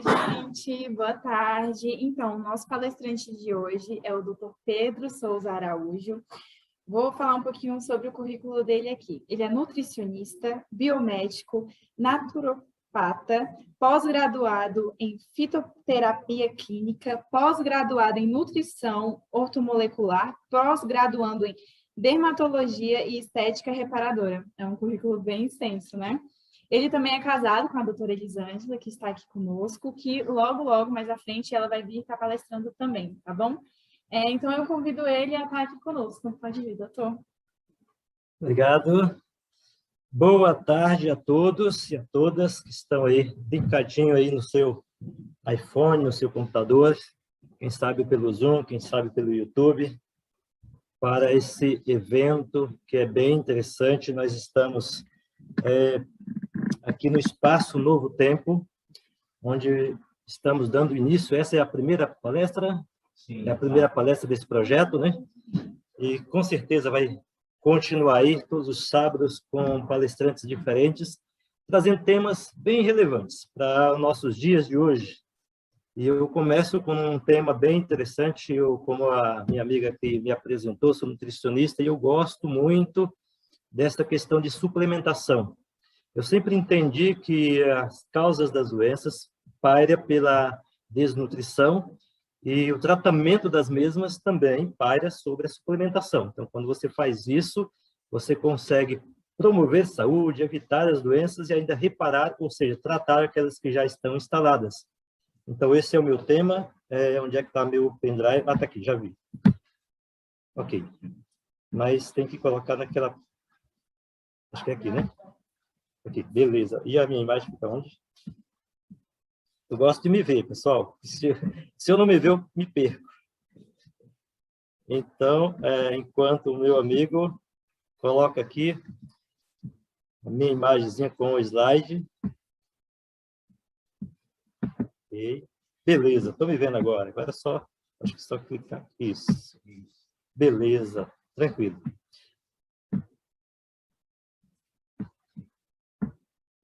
Oi, gente, boa tarde. Então, o nosso palestrante de hoje é o Dr. Pedro Souza Araújo. Vou falar um pouquinho sobre o currículo dele aqui. Ele é nutricionista, biomédico, naturopata, pós-graduado em fitoterapia clínica, pós-graduado em nutrição ortomolecular, pós-graduando em dermatologia e estética reparadora. É um currículo bem extenso, né? Ele também é casado com a doutora Elisângela, que está aqui conosco, que logo, mais à frente, ela vai vir estar palestrando também, tá bom? Então, eu convido ele a estar aqui conosco. Pode vir, doutor. Obrigado. Boa tarde a todos e a todas que estão aí, brincadinho aí no seu iPhone, no seu computador, quem sabe pelo Zoom, quem sabe pelo YouTube, para esse evento que é bem interessante. Nós estamos aqui no Espaço Novo Tempo, onde estamos dando início. Essa é a primeira palestra? Sim, é a primeira palestra desse projeto, né? E com certeza vai continuar aí todos os sábados com palestrantes diferentes, trazendo temas bem relevantes para os nossos dias de hoje. E eu começo com um tema bem interessante. Eu, como a minha amiga que me apresentou, sou nutricionista e eu gosto muito dessa questão de suplementação. Eu sempre entendi que as causas das doenças pairam pela desnutrição e o tratamento das mesmas também paira sobre a suplementação. Então, quando você faz isso, você consegue promover saúde, evitar as doenças e ainda reparar, ou seja, tratar aquelas que já estão instaladas. Então, esse é o meu tema. Onde é que está meu pendrive? Ah, está aqui, já vi. Ok. Mas tem que colocar naquela... Acho que é aqui, né? Aqui, beleza. E a minha imagem fica onde? Eu gosto de me ver, pessoal. Se eu não me ver, eu me perco. Então, enquanto o meu amigo coloca aqui a minha imagenzinha com o slide. Ok. Beleza, estou me vendo agora. Agora é só, acho que só clicar. Isso. Beleza, tranquilo.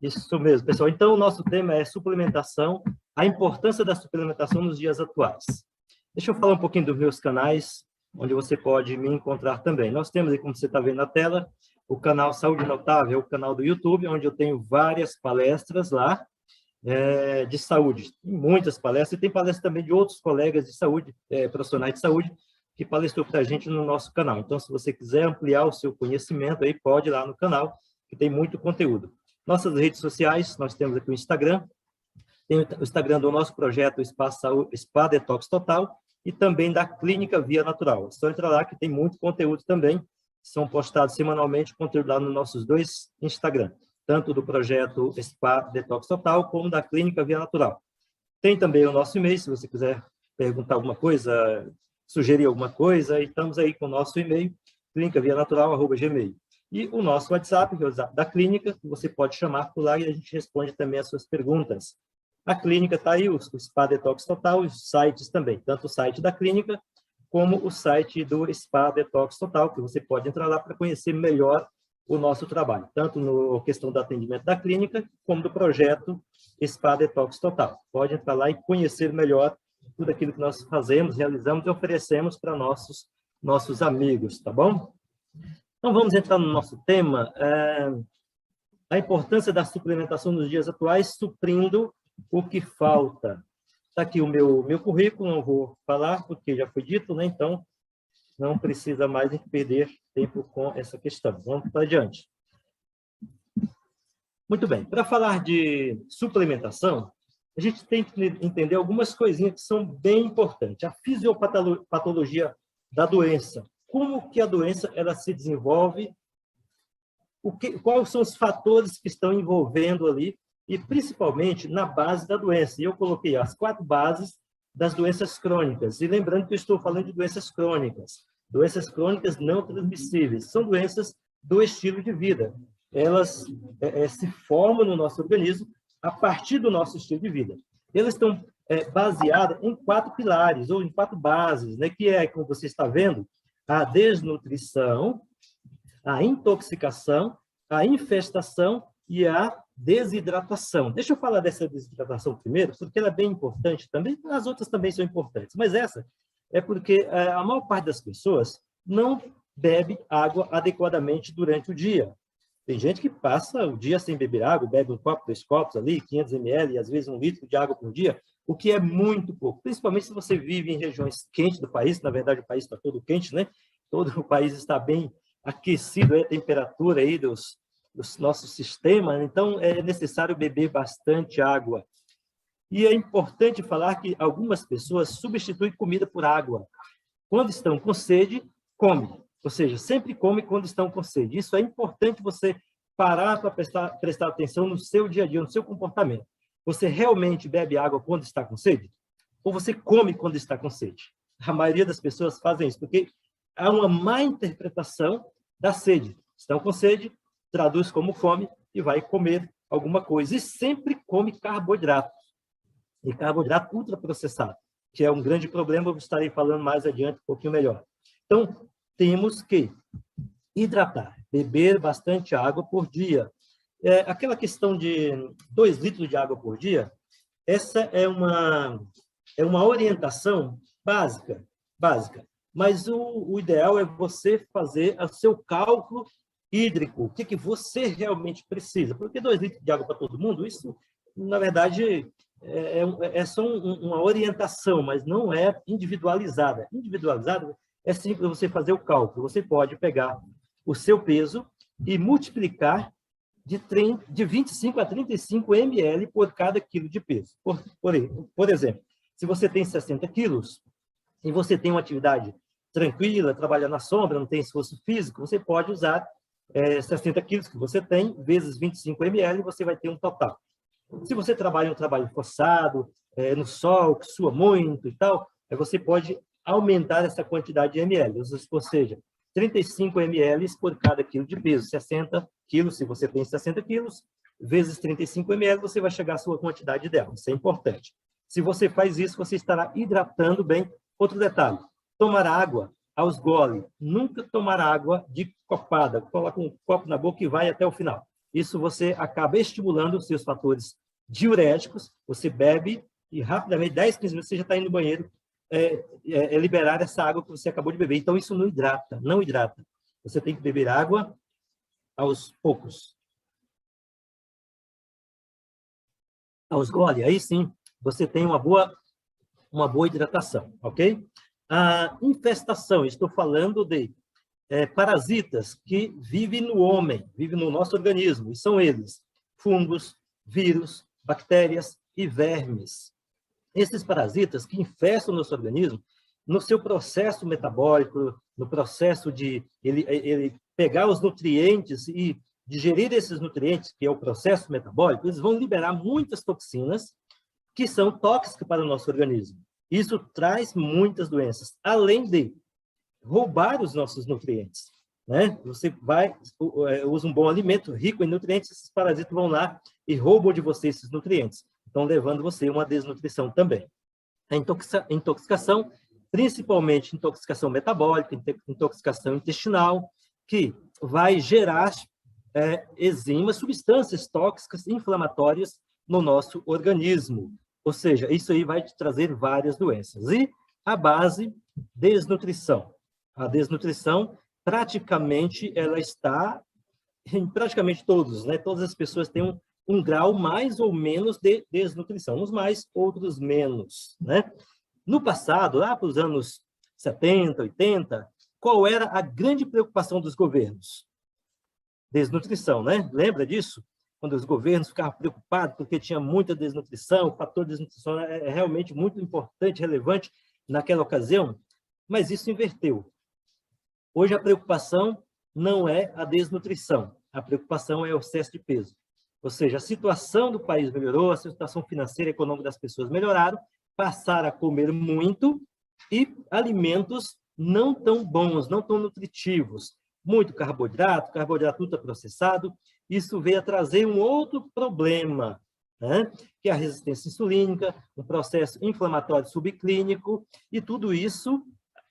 Isso mesmo, pessoal. Então, o nosso tema é suplementação, a importância da suplementação nos dias atuais. Deixa eu falar um pouquinho dos meus canais, onde você pode me encontrar também. Nós temos aí, como você está vendo na tela, o canal Saúde Notável, o canal do YouTube, onde eu tenho várias palestras lá de saúde. Tem muitas palestras, e tem palestras também de outros colegas de saúde, profissionais de saúde, que palestrou para a gente no nosso canal. Então, se você quiser ampliar o seu conhecimento, aí pode ir lá no canal, que tem muito conteúdo. Nossas redes sociais, nós temos aqui o Instagram, tem o Instagram do nosso projeto Spa Detox Total e também da Clínica Via Natural. É só entrar lá que tem muito conteúdo também, são postados semanalmente conteúdo lá nos nossos dois Instagram, tanto do projeto Spa Detox Total como da Clínica Via Natural. Tem também o nosso e-mail, se você quiser perguntar alguma coisa, sugerir alguma coisa, e estamos aí com o nosso e-mail, clinicavianatural@gmail. E o nosso WhatsApp, que é o WhatsApp da clínica, que você pode chamar por lá e a gente responde também as suas perguntas. A clínica está aí, o Spa Detox Total, os sites também, tanto o site da clínica como o site do Spa Detox Total, que você pode entrar lá para conhecer melhor o nosso trabalho, tanto na questão do atendimento da clínica, como do projeto Spa Detox Total. Pode entrar lá e conhecer melhor tudo aquilo que nós fazemos, realizamos e oferecemos para nossos amigos, tá bom? Então, vamos entrar no nosso tema, a importância da suplementação nos dias atuais, suprindo o que falta. Está aqui o meu currículo, não vou falar, porque já foi dito, né? Então, não precisa mais perder tempo com essa questão. Vamos para adiante. Muito bem, para falar de suplementação, a gente tem que entender algumas coisinhas que são bem importantes. A fisiopatologia da doença. Como que a doença ela se desenvolve, quais são os fatores que estão envolvendo ali, e principalmente na base da doença. E eu coloquei as 4 bases das doenças crônicas. E lembrando que eu estou falando de doenças crônicas. Doenças crônicas não transmissíveis. São doenças do estilo de vida. Elas se formam no nosso organismo a partir do nosso estilo de vida. Elas estão baseadas em 4 pilares, ou em 4 bases, né? Que é, como você está vendo, a desnutrição, a intoxicação, a infestação e a desidratação. Deixa eu falar dessa desidratação primeiro, porque ela é bem importante também, as outras também são importantes, mas essa é porque a maior parte das pessoas não bebe água adequadamente durante o dia. Tem gente que passa o dia sem beber água, bebe um copo, 2 copos ali, 500 ml, e às vezes 1 litro de água por dia, o que é muito pouco, principalmente se você vive em regiões quentes do país. Na verdade, o país está todo quente, né? Todo o país está bem aquecido, a temperatura aí do nosso sistema, então é necessário beber bastante água. E é importante falar que algumas pessoas substituem comida por água. Quando estão com sede, come. Ou seja, sempre come quando estão com sede. Isso é importante você parar para prestar atenção no seu dia a dia, no seu comportamento. Você realmente bebe água quando está com sede? Ou você come quando está com sede? A maioria das pessoas fazem isso, porque há uma má interpretação da sede. Estão com sede, traduz como fome e vai comer alguma coisa. E sempre come carboidrato. E carboidrato ultraprocessado, que é um grande problema, eu estarei falando mais adiante um pouquinho melhor. Então, temos que hidratar, beber bastante água por dia. Aquela questão de 2 litros de água por dia, essa é uma orientação básica, mas o ideal é você fazer o seu cálculo hídrico, o que você realmente precisa, porque 2 litros de água para todo mundo, isso, na verdade, é só uma orientação, mas não é individualizada. Individualizada é simples você fazer o cálculo. Você pode pegar o seu peso e multiplicar de 25 a 35 ml por cada quilo de peso. Por exemplo, se você tem 60 quilos e você tem uma atividade tranquila, trabalha na sombra, não tem esforço físico, você pode usar 60 quilos que você tem, vezes 25 ml, você vai ter um total. Se você trabalha um trabalho forçado, no sol, que sua muito e tal, você pode aumentar essa quantidade de ml, ou seja, 35 ml por cada quilo de peso. 60 quilos, se você tem 60 quilos, vezes 35 ml, você vai chegar à sua quantidade dela. Isso é importante. Se você faz isso, você estará hidratando bem. Outro detalhe, tomar água aos goles. Nunca tomar água de copada. Coloca um copo na boca e vai até o final. Isso você acaba estimulando os seus fatores diuréticos, você bebe e rapidamente, 10, 15 minutos, você já está indo no banheiro, liberar essa água que você acabou de beber. Então, isso não hidrata, não hidrata. Você tem que beber água aos poucos. Aos gole, aí sim, você tem uma boa hidratação, ok? A infestação, estou falando de parasitas que vivem no homem, vivem no nosso organismo, e são eles: fungos, vírus, bactérias e vermes. Esses parasitas que infestam o nosso organismo, no seu processo metabólico, no processo de ele pegar os nutrientes e digerir esses nutrientes, que é o processo metabólico, eles vão liberar muitas toxinas que são tóxicas para o nosso organismo. Isso traz muitas doenças, além de roubar os nossos nutrientes, né? Você usa um bom alimento rico em nutrientes, esses parasitas vão lá e roubam de você esses nutrientes, então levando você a uma desnutrição também. A intoxicação, principalmente intoxicação metabólica, intoxicação intestinal, que vai gerar enzimas, substâncias tóxicas inflamatórias no nosso organismo. Ou seja, isso aí vai te trazer várias doenças. E a base, desnutrição. A desnutrição, praticamente, ela está em praticamente todos, né? Todas as pessoas têm um grau mais ou menos de desnutrição, uns mais, outros menos, né? No passado, lá para os anos 70, 80, qual era a grande preocupação dos governos? Desnutrição, né? Lembra disso? Quando os governos ficavam preocupados porque tinha muita desnutrição, o fator de desnutrição é realmente muito importante, relevante naquela ocasião, mas isso inverteu. Hoje a preocupação não é a desnutrição, a preocupação é o excesso de peso. Ou seja, a situação do país melhorou, a situação financeira e econômica das pessoas melhoraram, passaram a comer muito e alimentos não tão bons, não tão nutritivos. Muito carboidrato ultraprocessado. Isso veio a trazer um outro problema, né? Que é a resistência insulínica, um processo inflamatório subclínico, e tudo isso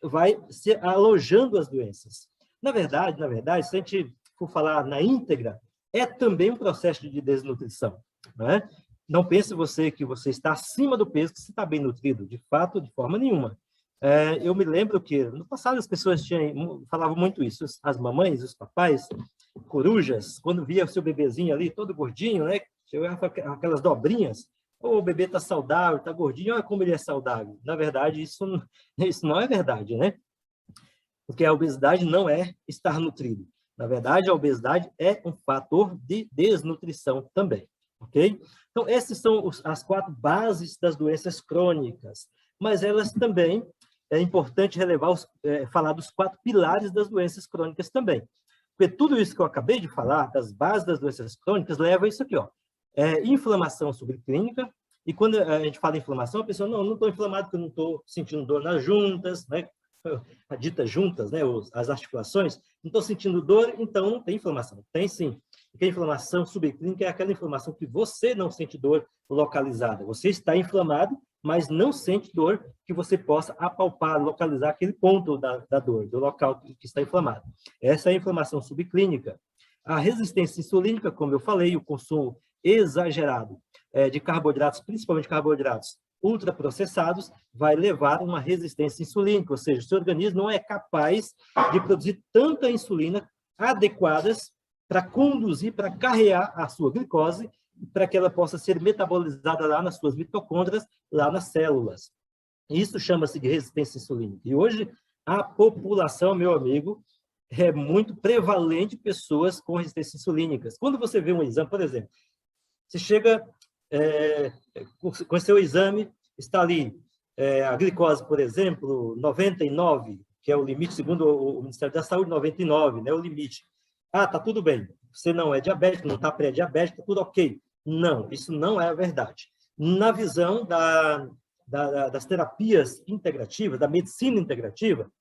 vai se alojando as doenças. Na verdade, se a gente for falar na íntegra, é também um processo de desnutrição, né? Não pense você que você está acima do peso, que você está bem nutrido. De fato, de forma nenhuma. Eu me lembro que, no passado, as pessoas falavam muito isso. As mamães, os papais, corujas, quando via o seu bebezinho ali, todo gordinho, né? Chegava aquelas dobrinhas. O bebê está saudável, está gordinho, olha como ele é saudável. Na verdade, isso não é verdade, né? Porque a obesidade não é estar nutrido. Na verdade, a obesidade é um fator de desnutrição também, ok? Então, essas são as 4 bases das doenças crônicas, mas elas também, é importante falar dos 4 pilares das doenças crônicas também. Porque tudo isso que eu acabei de falar, das bases das doenças crônicas, leva a isso aqui, ó. Inflamação subclínica, e quando a gente fala em inflamação, a pessoa, não estou inflamado porque eu não estou sentindo dor nas juntas, né? A dita juntas, né? As articulações, não estou sentindo dor, então não tem inflamação. Tem sim. Porque a inflamação subclínica é aquela inflamação que você não sente dor localizada. Você está inflamado, mas não sente dor que você possa apalpar, localizar aquele ponto da dor, do local que está inflamado. Essa é a inflamação subclínica. A resistência insulínica, como eu falei, o consumo exagerado de carboidratos, principalmente carboidratos ultraprocessados, vai levar a uma resistência insulínica, ou seja, o seu organismo não é capaz de produzir tanta insulina adequadas para conduzir, para carregar a sua glicose, para que ela possa ser metabolizada lá nas suas mitocôndrias, lá nas células. Isso chama-se de resistência insulínica. E hoje, a população, meu amigo, é muito prevalente pessoas com resistência insulínica. Quando você vê um exame, por exemplo, você chega com o seu exame, está ali a glicose, por exemplo, 99, que é o limite, segundo o Ministério da Saúde, 99, né, o limite. Ah, tá tudo bem, você não é diabético, não está pré-diabético, tudo ok. Não, isso não é a verdade. Na visão das terapias integrativas, da medicina integrativa,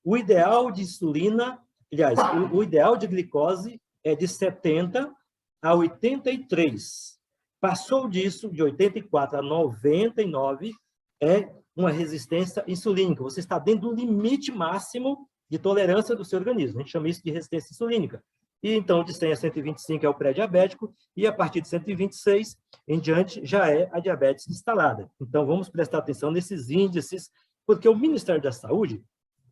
o ideal de insulina, aliás, o ideal de glicose é de 70 a 83. Passou disso, de 84 a 99, é uma resistência insulínica. Você está dentro do limite máximo de tolerância do seu organismo. A gente chama isso de resistência insulínica. E então, de 100 a 125 é o pré-diabético, e a partir de 126 em diante já é a diabetes instalada. Então, vamos prestar atenção nesses índices, porque o Ministério da Saúde,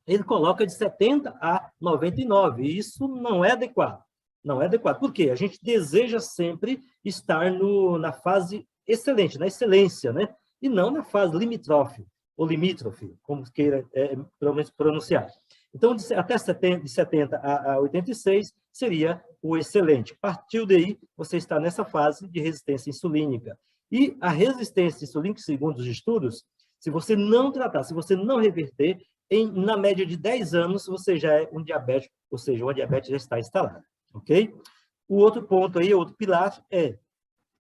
ele coloca de 70 a 99, e isso não é adequado. Não é adequado. Por quê? A gente deseja sempre estar na fase excelente, na excelência, né? E não na fase limítrofe, ou limítrofe, como queira pronunciar. Então, de 70 a 86 seria o excelente. Partiu daí, você está nessa fase de resistência insulínica. E a resistência insulínica, segundo os estudos, se você não tratar, se você não reverter, na média de 10 anos, você já é um diabético, ou seja, uma diabetes já está instalada. Ok? O outro ponto aí, outro pilar, é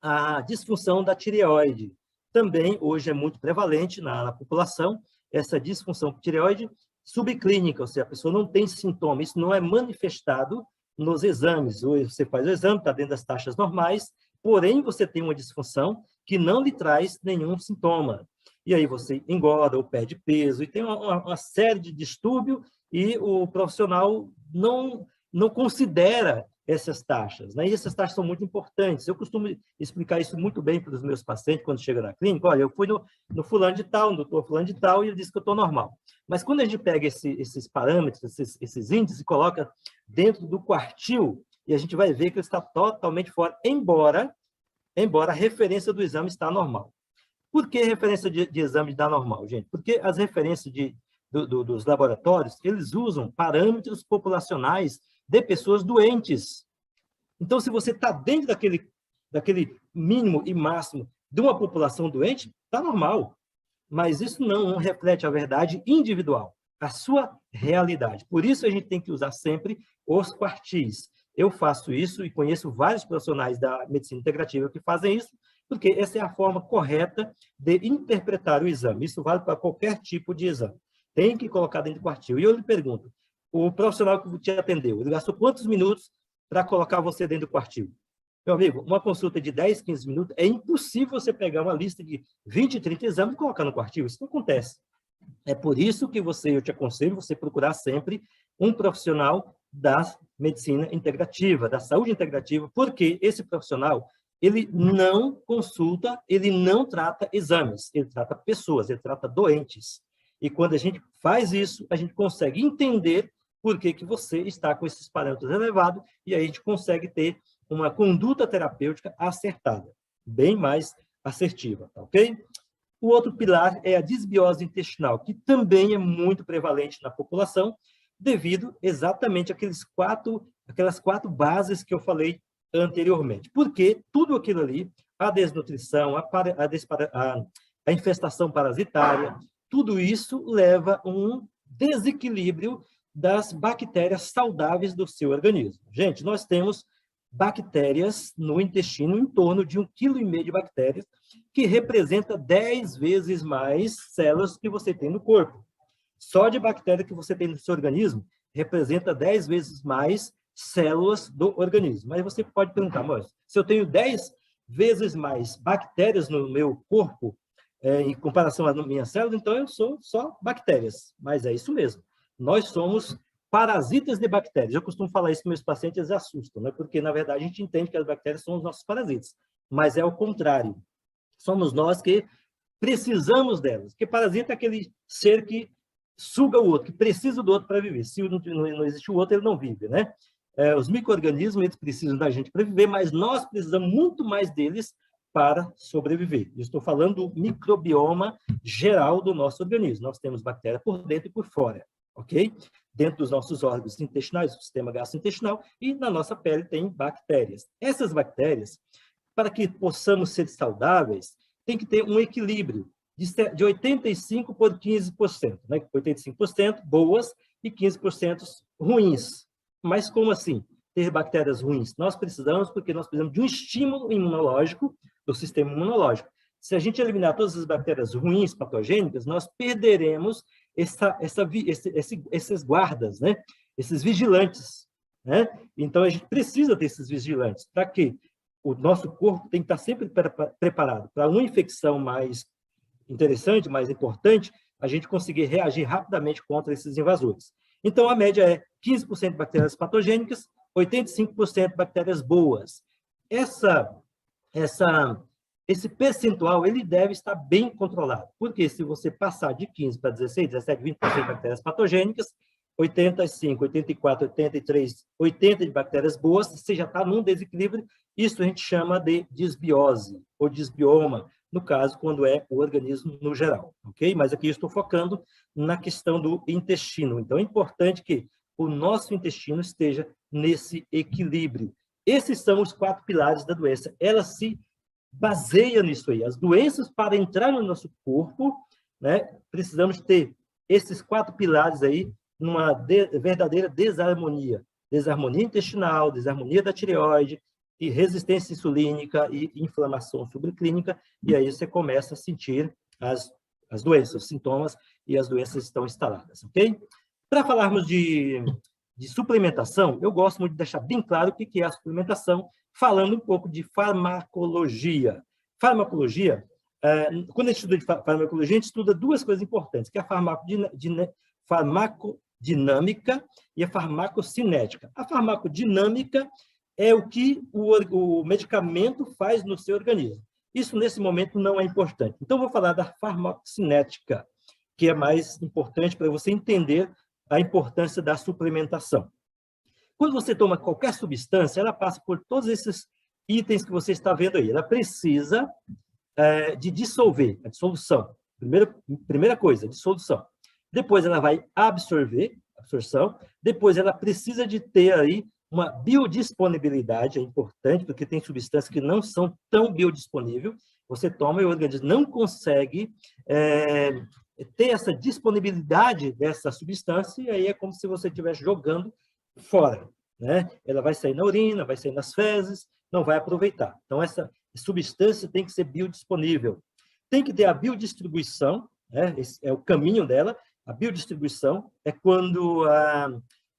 a disfunção da tireoide. Também, hoje, é muito prevalente na população, essa disfunção tireoide subclínica, ou seja, a pessoa não tem sintoma, isso não é manifestado nos exames. Hoje você faz o exame, está dentro das taxas normais, porém, você tem uma disfunção que não lhe traz nenhum sintoma. E aí você engorda ou perde peso, e tem uma série de distúrbios, e o profissional não considera essas taxas, né? E essas taxas são muito importantes. Eu costumo explicar isso muito bem para os meus pacientes quando chegam na clínica. Olha, eu fui no fulano de tal, no doutor fulano de tal, e ele disse que eu estou normal. Mas quando a gente pega esses parâmetros, esses índices, e coloca dentro do quartil, e a gente vai ver que ele está totalmente fora, embora a referência do exame está normal. Por que referência de exame está normal, gente? Porque as referências dos laboratórios, eles usam parâmetros populacionais de pessoas doentes. Então, se você está dentro daquele mínimo e máximo de uma população doente, está normal. Mas isso não reflete a verdade individual, a sua realidade. Por isso, a gente tem que usar sempre os quartis. Eu faço isso e conheço vários profissionais da medicina integrativa que fazem isso, porque essa é a forma correta de interpretar o exame. Isso vale para qualquer tipo de exame. Tem que colocar dentro do quartil. E eu lhe pergunto, o profissional que te atendeu, ele gastou quantos minutos para colocar você dentro do quartil? Meu amigo, uma consulta de 10, 15 minutos, é impossível você pegar uma lista de 20, 30 exames e colocar no quartil. Isso não acontece. É por isso que eu te aconselho você procurar sempre um profissional da medicina integrativa, da saúde integrativa, porque esse profissional, ele não consulta, ele não trata exames, ele trata pessoas, ele trata doentes. E quando a gente faz isso, a gente consegue entender por que você está com esses parâmetros elevados e aí a gente consegue ter uma conduta terapêutica acertada, bem mais assertiva, tá ok? O outro pilar é a disbiose intestinal, que também é muito prevalente na população, devido exatamente àquelas quatro bases que eu falei anteriormente. Porque tudo aquilo ali, a desnutrição, a infestação parasitária, tudo isso leva a um desequilíbrio das bactérias saudáveis do seu organismo. Gente, nós temos bactérias no intestino, em torno de 1,5 kg de bactérias, que representa 10 vezes mais células que você tem no corpo. Só de bactéria que você tem no seu organismo, representa 10 vezes mais células do organismo. Mas você pode perguntar, mas se eu tenho 10 vezes mais bactérias no meu corpo, em comparação às minhas células, então eu sou só bactérias. Mas é isso mesmo. Nós somos parasitas de bactérias. Eu costumo falar isso com meus pacientes, eles assustam, né? Porque, na verdade, a gente entende que as bactérias são os nossos parasitas. Mas é o contrário. Somos nós que precisamos delas. Porque parasita é aquele ser que suga o outro, que precisa do outro para viver. Se não existe o outro, ele não vive, né? Os micro-organismos, eles precisam da gente para viver, mas nós precisamos muito mais deles para sobreviver. Eu estou falando do microbioma geral do nosso organismo. Nós temos bactéria por dentro e por fora, ok? Dentro dos nossos órgãos intestinais, do sistema gastrointestinal, e na nossa pele tem bactérias. Essas bactérias, para que possamos ser saudáveis, tem que ter um equilíbrio de 85% por 15%, né? 85% boas e 15% ruins. Mas como assim ter bactérias ruins? Nós precisamos, porque nós precisamos de um estímulo imunológico do sistema imunológico. Se a gente eliminar todas as bactérias ruins, patogênicas, nós perderemos esses guardas, né? Esses vigilantes, né? Então, a gente precisa desses vigilantes. Para quê? O nosso corpo tem que estar sempre preparado para uma infecção mais interessante, mais importante, a gente conseguir reagir rapidamente contra esses invasores. Então, a média é 15% de bactérias patogênicas, 85% de bactérias boas. Esse percentual, ele deve estar bem controlado, porque se você passar de 15 para 16, 17, 20% de bactérias patogênicas, 85, 84, 83, 80 de bactérias boas, você já está num desequilíbrio, isso a gente chama de disbiose, ou disbioma, no caso, quando é o organismo no geral, ok? Mas aqui eu estou focando na questão do intestino. Então, é importante que o nosso intestino esteja nesse equilíbrio. Esses são os 4 pilares da doença. Ela se baseia nisso aí. As doenças, para entrar no nosso corpo, né, precisamos ter esses 4 pilares aí numa verdadeira desarmonia. Desarmonia intestinal, desarmonia da tireoide, e resistência insulínica e inflamação subclínica, e aí você começa a sentir as doenças, os sintomas, e as doenças estão instaladas, ok? Para falarmos de suplementação, eu gosto muito de deixar bem claro o que é a suplementação, falando um pouco de farmacologia. Farmacologia, quando a gente estuda de farmacologia, a gente estuda 2 coisas importantes, que é a farmacodinâmica e a farmacocinética. A farmacodinâmica é o que o medicamento faz no seu organismo. Isso, nesse momento, não é importante. Então, vou falar da farmacocinética, que é mais importante para você entender a importância da suplementação. Quando você toma qualquer substância, ela passa por todos esses itens que você está vendo aí. Ela precisa de dissolver, a dissolução. Primeira coisa, dissolução. Depois, ela vai absorção. Depois, ela precisa de ter aí uma biodisponibilidade, é importante, porque tem substâncias que não são tão biodisponíveis. Você toma e o organismo não consegue ter essa disponibilidade dessa substância, e aí é como se você estivesse jogando fora, né? Ela vai sair na urina, vai sair nas fezes, não vai aproveitar. Então, essa substância tem que ser biodisponível. Tem que ter a biodistribuição, né? Esse é o caminho dela. A biodistribuição é quando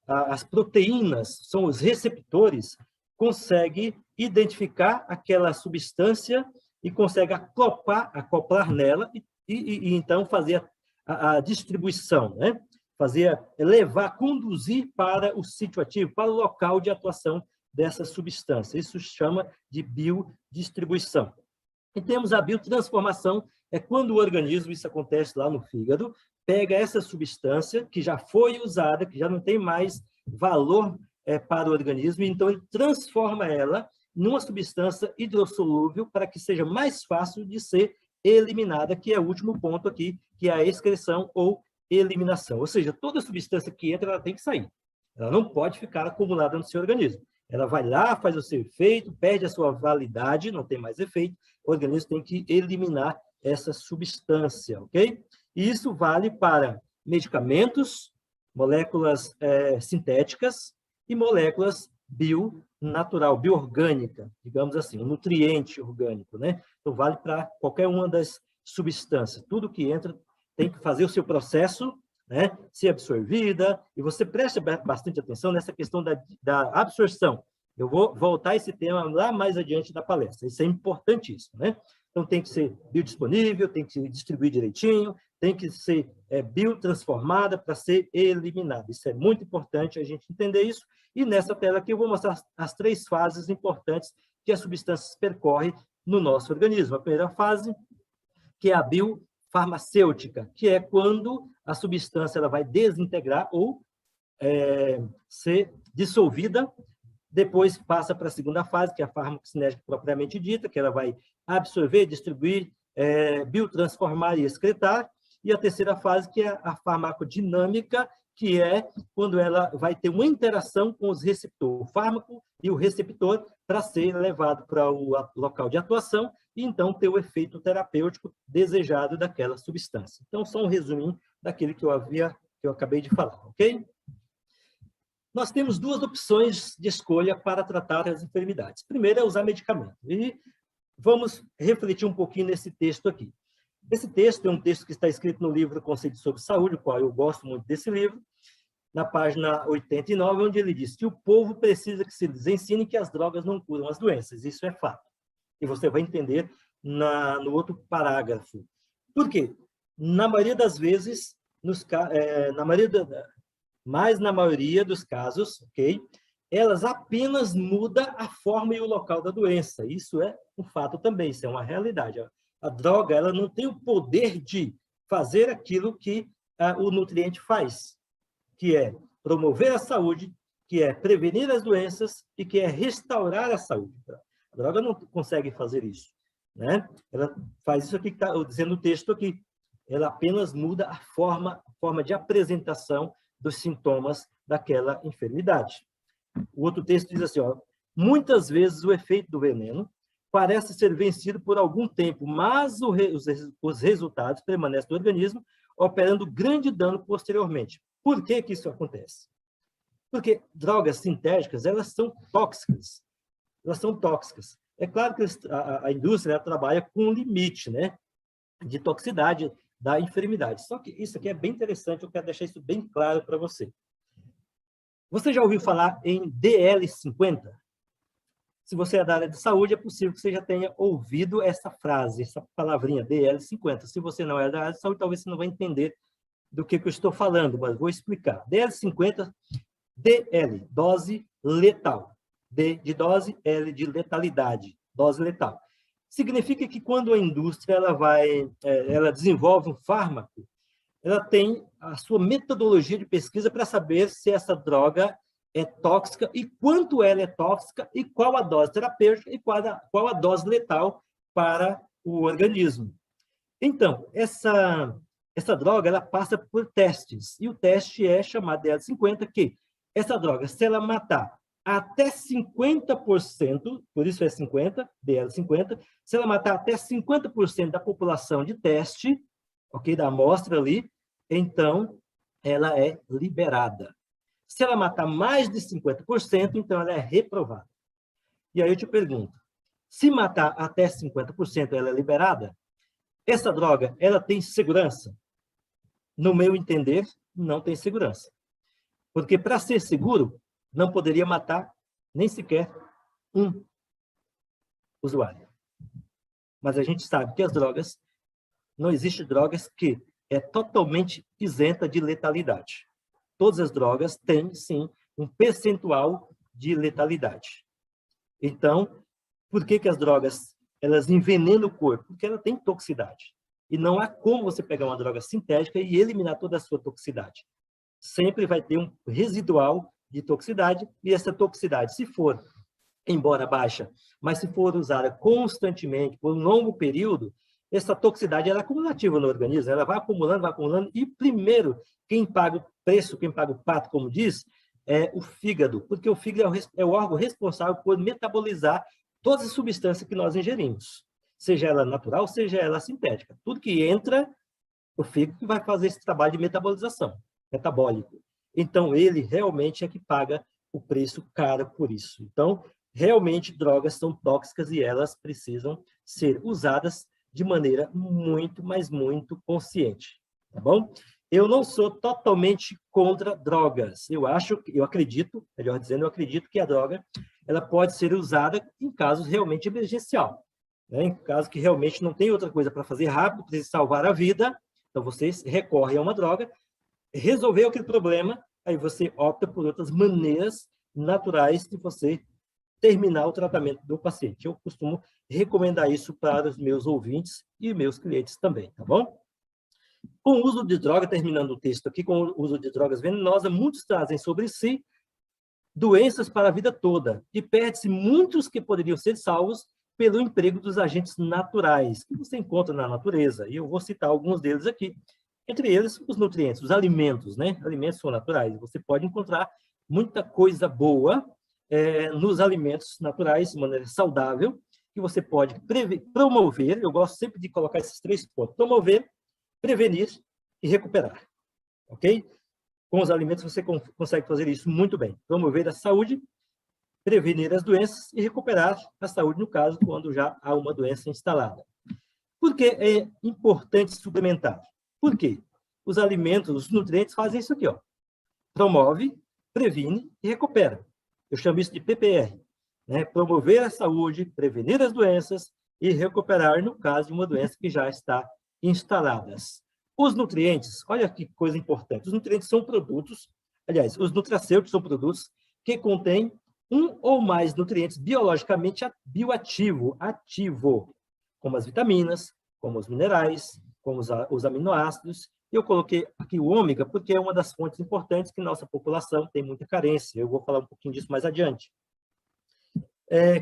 as proteínas, são os receptores, conseguem identificar aquela substância e conseguem acoplar nela e então fazer a distribuição, né? conduzir para o sítio ativo, para o local de atuação dessa substância. Isso se chama de biodistribuição. E temos a biotransformação, é quando o organismo, isso acontece lá no fígado, pega essa substância que já foi usada, que já não tem mais valor para o organismo, então ele transforma ela numa substância hidrossolúvel para que seja mais fácil de ser eliminada, que é o último ponto aqui, que é a excreção ou eliminação. Ou seja, toda substância que entra, ela tem que sair. Ela não pode ficar acumulada no seu organismo. Ela vai lá, faz o seu efeito, perde a sua validade, não tem mais efeito, o organismo tem que eliminar essa substância, ok? E isso vale para medicamentos, moléculas sintéticas e moléculas bioorgânica, digamos assim, um nutriente orgânico, né? Então, vale para qualquer uma das substâncias. Tudo que entra tem que fazer o seu processo, né, ser absorvida, e você presta bastante atenção nessa questão da absorção. Eu vou voltar a esse tema lá mais adiante da palestra. Isso é importantíssimo, né? Então, tem que ser biodisponível, tem que se distribuir direitinho, tem que ser biotransformada para ser eliminada. Isso é muito importante a gente entender isso. E nessa tela aqui eu vou mostrar as 3 fases importantes que as substâncias percorrem no nosso organismo. A primeira fase, que é a biofarmacêutica, que é quando a substância ela vai desintegrar ou ser dissolvida. Depois passa para a segunda fase, que é a farmacocinética propriamente dita, que ela vai absorver, distribuir, biotransformar e excretar. E a terceira fase, que é a farmacodinâmica, que é quando ela vai ter uma interação com os receptores, o fármaco e o receptor, para ser levado para o local de atuação e, então, ter o efeito terapêutico desejado daquela substância. Então, só um resuminho daquele que eu acabei de falar, ok? Nós temos 2 opções de escolha para tratar as enfermidades. Primeiro é usar medicamento. E vamos refletir um pouquinho nesse texto aqui. Esse texto é um texto que está escrito no livro Conceito sobre Saúde, o qual eu gosto muito desse livro, na página 89, onde ele diz que o povo precisa que se lhes ensine que as drogas não curam as doenças. Isso é fato. E você vai entender no outro parágrafo. Por quê? Na maioria das vezes, na maioria dos casos, ok? Elas apenas mudam a forma e o local da doença. Isso é um fato também, isso é uma realidade. A droga, ela não tem o poder de fazer aquilo que o nutriente faz, que é promover a saúde, que é prevenir as doenças e que é restaurar a saúde. A droga não consegue fazer isso, né? Ela faz isso aqui que está dizendo o texto aqui. Ela apenas muda a forma de apresentação dos sintomas daquela enfermidade. O outro texto diz assim, ó, muitas vezes o efeito do veneno parece ser vencido por algum tempo, mas os resultados permanecem no organismo, operando grande dano posteriormente. Por que que isso acontece? Porque drogas sintéticas, elas são tóxicas. Elas são tóxicas. É claro que a indústria trabalha com um limite, né, de toxicidade da enfermidade. Só que isso aqui é bem interessante, eu quero deixar isso bem claro para você. Você já ouviu falar em DL50? Se você é da área de saúde, é possível que você já tenha ouvido essa frase, essa palavrinha, DL50. Se você não é da área de saúde, talvez você não vai entender do que eu estou falando, mas vou explicar. DL50, DL, dose letal. D de dose, L de letalidade, dose letal. Significa que quando a indústria ela desenvolve um fármaco, ela tem a sua metodologia de pesquisa para saber se essa droga é tóxica e quanto ela é tóxica e qual a dose terapêutica e qual a dose letal para o organismo. Então, essa droga ela passa por testes, e o teste é chamado DL50, que essa droga, se ela matar até 50%, por isso é 50, DL50, se ela matar até 50% da população de teste, ok, da amostra ali, então ela é liberada. Se ela matar mais de 50%, então ela é reprovada. E aí eu te pergunto, se matar até 50%, ela é liberada? Essa droga, ela tem segurança? No meu entender, não tem segurança. Porque para ser seguro, não poderia matar nem sequer um usuário. Mas a gente sabe que as drogas, não existe drogas que é totalmente isenta de letalidade. todas as drogas têm, sim, um percentual de letalidade. Então, por que as drogas, elas envenenam o corpo? Porque ela tem toxicidade. E não há como você pegar uma droga sintética e eliminar toda a sua toxicidade. Sempre vai ter um residual de toxicidade, e essa toxicidade, se for, embora baixa, mas se for usada constantemente, por um longo período, essa toxicidade ela é acumulativa no organismo, ela vai acumulando, e primeiro, quem paga o preço, quem paga o pato, como diz, é o fígado, porque o fígado é o órgão responsável por metabolizar todas as substâncias que nós ingerimos, seja ela natural, seja ela sintética. Tudo que entra, o fígado vai fazer esse trabalho de metabolização, metabólico. Então, ele realmente é que paga o preço caro por isso. Então, realmente, drogas são tóxicas e elas precisam ser usadas de maneira muito, mas muito consciente, tá bom? Eu não sou totalmente contra drogas. Eu acredito, melhor dizendo, eu acredito que a droga ela pode ser usada em casos realmente emergencial, né? Em caso que realmente não tem outra coisa para fazer rápido, precisa salvar a vida, então você recorre a uma droga, resolveu aquele problema, aí você opta por outras maneiras naturais de você terminar o tratamento do paciente. Eu costumo recomendar isso para os meus ouvintes e meus clientes também, tá bom? Com o uso de droga, terminando o texto aqui, com o uso de drogas venenosas, muitos trazem sobre si doenças para a vida toda e perde-se muitos que poderiam ser salvos pelo emprego dos agentes naturais que você encontra na natureza. E eu vou citar alguns deles aqui. Entre eles, os nutrientes, os alimentos, né? Alimentos são naturais. Você pode encontrar muita coisa boa nos alimentos naturais, de maneira saudável, que você pode promover. Eu gosto sempre de colocar esses 3 pontos: promover, prevenir e recuperar. Ok? Com os alimentos você consegue fazer isso muito bem. Promover a saúde, prevenir as doenças e recuperar a saúde, no caso, quando já há uma doença instalada. Por que é importante suplementar? Por quê? Os alimentos, os nutrientes fazem isso aqui, ó. Promove, previne e recupera. Eu chamo isso de PPR, né? Promover a saúde, prevenir as doenças e recuperar no caso de uma doença que já está instalada. Os nutrientes, olha que coisa importante, os nutrientes são produtos, aliás, os nutracêuticos são produtos que contêm um ou mais nutrientes biologicamente ativo, como as vitaminas, como os minerais, como os aminoácidos. Eu coloquei aqui o ômega porque é uma das fontes importantes que nossa população tem muita carência. Eu vou falar um pouquinho disso mais adiante.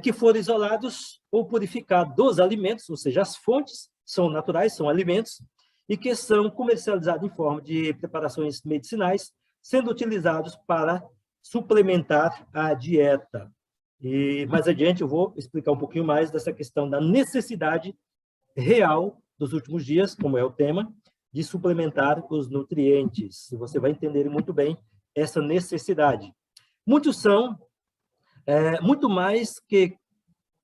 Que foram isolados ou purificados dos alimentos, ou seja, as fontes são naturais, são alimentos, e que são comercializados em forma de preparações medicinais, sendo utilizados para suplementar a dieta. E mais adiante eu vou explicar um pouquinho mais dessa questão da necessidade real dos últimos dias, como é o tema, de suplementar os nutrientes. Você vai entender muito bem essa necessidade. Muitos são, muito mais que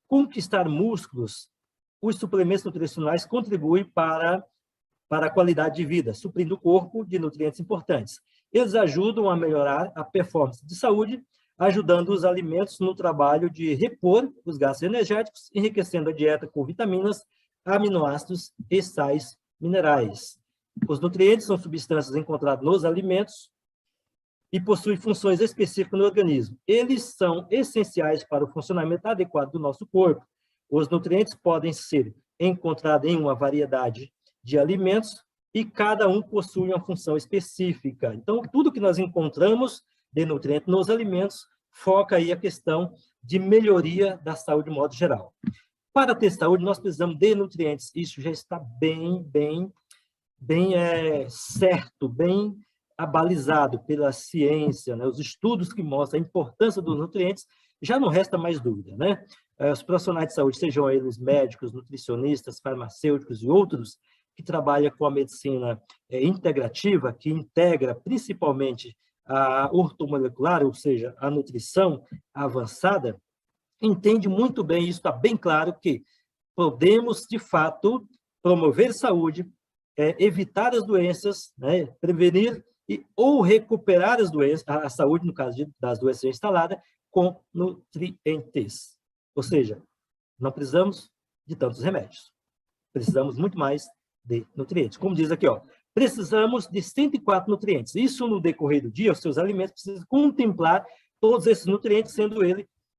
conquistar músculos, os suplementos nutricionais contribuem para a qualidade de vida, suprindo o corpo de nutrientes importantes. Eles ajudam a melhorar a performance de saúde, ajudando os alimentos no trabalho de repor os gastos energéticos, enriquecendo a dieta com vitaminas, aminoácidos e sais minerais. Os nutrientes são substâncias encontradas nos alimentos e possuem funções específicas no organismo. Eles são essenciais para o funcionamento adequado do nosso corpo. Os nutrientes podem ser encontrados em uma variedade de alimentos e cada um possui uma função específica. Então, tudo que nós encontramos de nutrientes nos alimentos foca aí a questão de melhoria da saúde de modo geral. Para ter saúde, nós precisamos de nutrientes. Isso já está bem certo, bem abalizado pela ciência, né? Os estudos que mostram a importância dos nutrientes, já não resta mais dúvida, né? Os profissionais de saúde, sejam eles médicos, nutricionistas, farmacêuticos e outros, que trabalham com a medicina integrativa, que integra principalmente a ortomolecular, ou seja, a nutrição avançada, entende muito bem, isso está bem claro, que podemos, de fato, promover saúde, evitar as doenças, né, prevenir ou recuperar as doenças, a saúde, no caso das doenças instaladas, com nutrientes. Ou seja, não precisamos de tantos remédios. Precisamos muito mais de nutrientes. Como diz aqui, ó, precisamos de 104 nutrientes. Isso, no decorrer do dia, os seus alimentos precisam contemplar todos esses nutrientes, sendo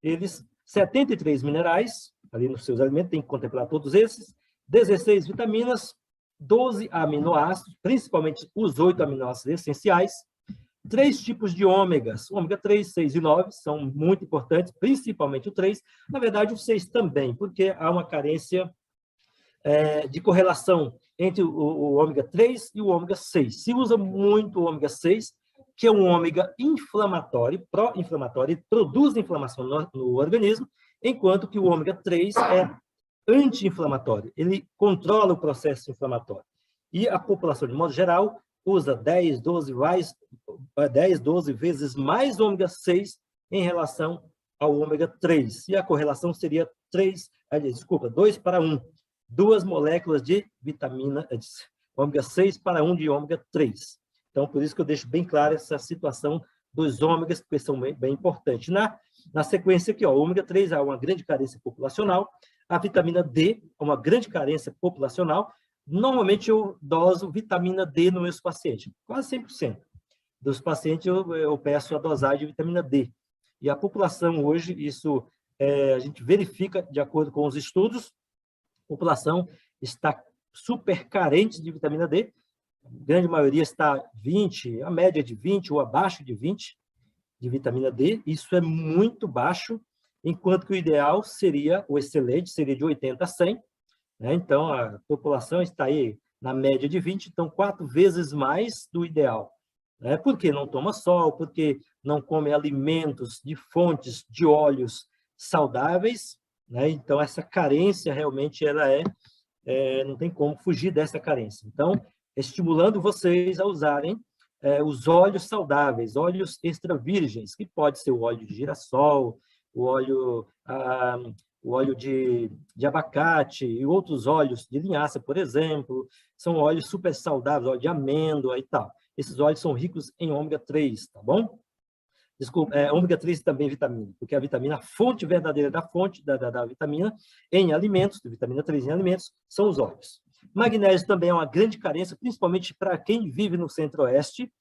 eles 73 minerais, ali nos seus alimentos, tem que contemplar todos esses, 16 vitaminas, 12 aminoácidos, principalmente os 8 aminoácidos essenciais, 3 tipos de ômegas, ômega 3, 6 e 9, são muito importantes, principalmente o 3, na verdade o 6 também, porque há uma carência de correlação entre o ômega 3 e o ômega 6. Se usa muito o ômega 6, que é um ômega inflamatório, pró-inflamatório, e produz inflamação no organismo, enquanto que o ômega 3 é anti-inflamatório, ele controla o processo inflamatório. E a população, de modo geral, usa 10, 12 vezes mais ômega 6 em relação ao ômega 3. E a correlação seria 2 para 1. 2 moléculas de vitamina ômega 6 para 1 de ômega 3. Então, por isso que eu deixo bem clara essa situação dos ômegas, porque são bem importantes. Na sequência aqui, ó, o ômega 3 há uma grande carência populacional, a vitamina D, uma grande carência populacional. Normalmente eu doso vitamina D nos meus pacientes, quase 100% dos pacientes eu peço a dosagem de vitamina D. E a população hoje, isso a gente verifica de acordo com os estudos, a população está super carente de vitamina D, a grande maioria está 20, a média de 20 ou abaixo de 20 de vitamina D, isso é muito baixo, enquanto que o ideal seria, o excelente, seria de 80 a 100, né? Então, a população está aí na média de 20, então 4 vezes mais do ideal. Né? Porque não toma sol, porque não come alimentos de fontes de óleos saudáveis, né? Então, essa carência realmente ela não tem como fugir dessa carência. Então, estimulando vocês a usarem os óleos saudáveis, óleos extra virgens, que pode ser o óleo de girassol, o óleo de abacate e outros óleos de linhaça, por exemplo, são óleos super saudáveis, óleo de amêndoa e tal. Esses óleos são ricos em ômega 3, tá bom? Desculpa, ômega 3 também é vitamina, porque a vitamina, a fonte verdadeira da fonte da vitamina em alimentos, de vitamina 3 em alimentos, são os óleos. Magnésio também é uma grande carência, principalmente para quem vive no centro-oeste.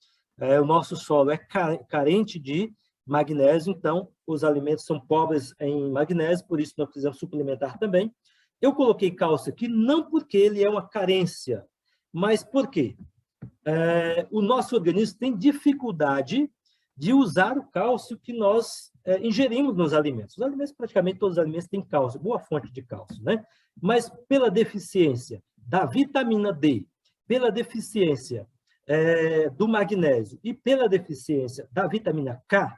O nosso solo é carente de magnésio, então os alimentos são pobres em magnésio, por isso nós precisamos suplementar também. Eu coloquei cálcio aqui não porque ele é uma carência, mas porque o nosso organismo tem dificuldade de usar o cálcio que nós ingerimos nos alimentos. Os alimentos, praticamente todos os alimentos têm cálcio, boa fonte de cálcio, né? Mas pela deficiência da vitamina D, pela deficiência do magnésio e pela deficiência da vitamina K,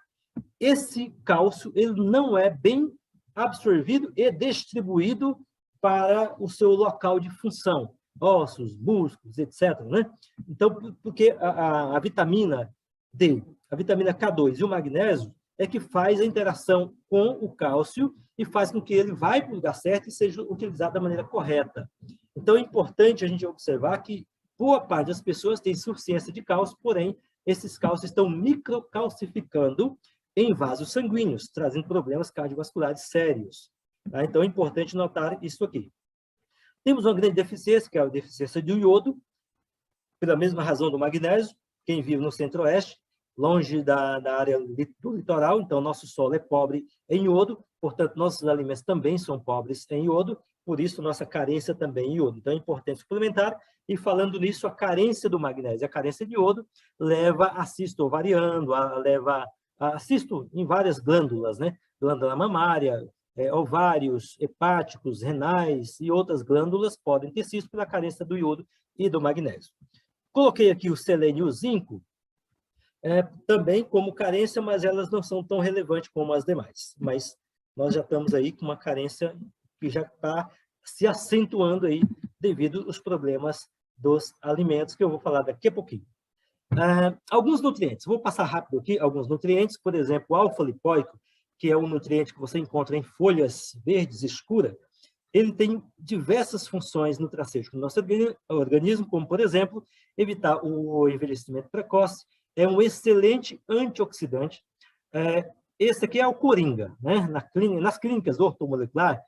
esse cálcio ele não é bem absorvido e distribuído para o seu local de função, ossos, músculos, etc. Né? Então, porque a vitamina D, a vitamina K2 e o magnésio é que faz a interação com o cálcio e faz com que ele vá para o lugar certo e seja utilizado da maneira correta. Então, é importante a gente observar que boa parte das pessoas tem insuficiência de cálcio, porém, esses cálcios estão microcalcificando em vasos sanguíneos, trazendo problemas cardiovasculares sérios. Tá? Então, é importante notar isso aqui. Temos uma grande deficiência, que é a deficiência de iodo, pela mesma razão do magnésio. Quem vive no centro-oeste, longe da área do litoral, então nosso solo é pobre em iodo, portanto, nossos alimentos também são pobres em iodo, por isso nossa carência também em iodo. Então, é importante suplementar, e falando nisso, a carência do magnésio, a carência de iodo, leva a cisto ovariano, leva a cisto em várias glândulas, né? Glândula mamária, ovários, hepáticos, renais e outras glândulas podem ter cisto pela carência do iodo e do magnésio. Coloquei aqui o selênio e o zinco, também como carência, mas elas não são tão relevantes como as demais. Mas nós já estamos aí com uma carência que já está se acentuando aí devido aos problemas dos alimentos, que eu vou falar daqui a pouquinho. Alguns nutrientes, vou passar rápido aqui, alguns nutrientes, por exemplo, o alfa-lipoico, que é um nutriente que você encontra em folhas verdes escuras, ele tem diversas funções nutracêuticas no nosso organismo, como, por exemplo, evitar o envelhecimento precoce, é um excelente antioxidante. Esse aqui é o coringa, né? Nas clínicas ortomolecular,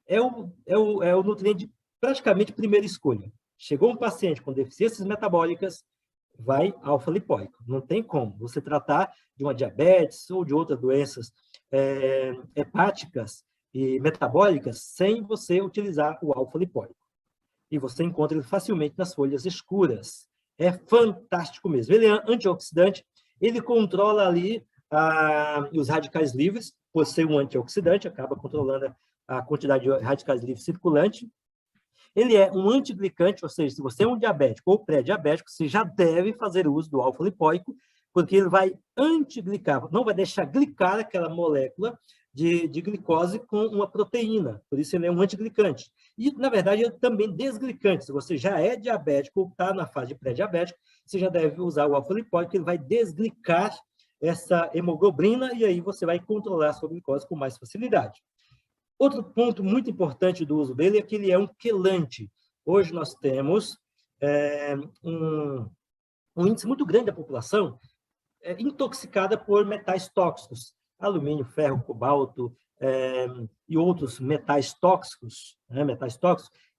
é o nutriente de praticamente primeira escolha. Chegou um paciente com deficiências metabólicas, vai alfa-lipóico. Não tem como você tratar de uma diabetes ou de outras doenças hepáticas e metabólicas sem você utilizar o alfa-lipóico. E você encontra ele facilmente nas folhas escuras. É fantástico mesmo. Ele é antioxidante, ele controla ali os radicais livres, por ser um antioxidante, acaba controlando a quantidade de radicais livres circulante. Ele é um antiglicante, ou seja, se você é um diabético ou pré-diabético, você já deve fazer uso do alfa-lipóico, porque ele vai antiglicar, não vai deixar glicar aquela molécula de glicose com uma proteína, por isso ele é um antiglicante. E, na verdade, ele também desglicante. Se você já é diabético ou está na fase de pré-diabético, você já deve usar o alfa-lipóico, ele vai desglicar essa hemoglobina e aí você vai controlar a sua glicose com mais facilidade. Outro ponto muito importante do uso dele é que ele é um quelante. Hoje nós temos um índice muito grande da população intoxicada por metais tóxicos, alumínio, ferro, cobalto e outros metais tóxicos,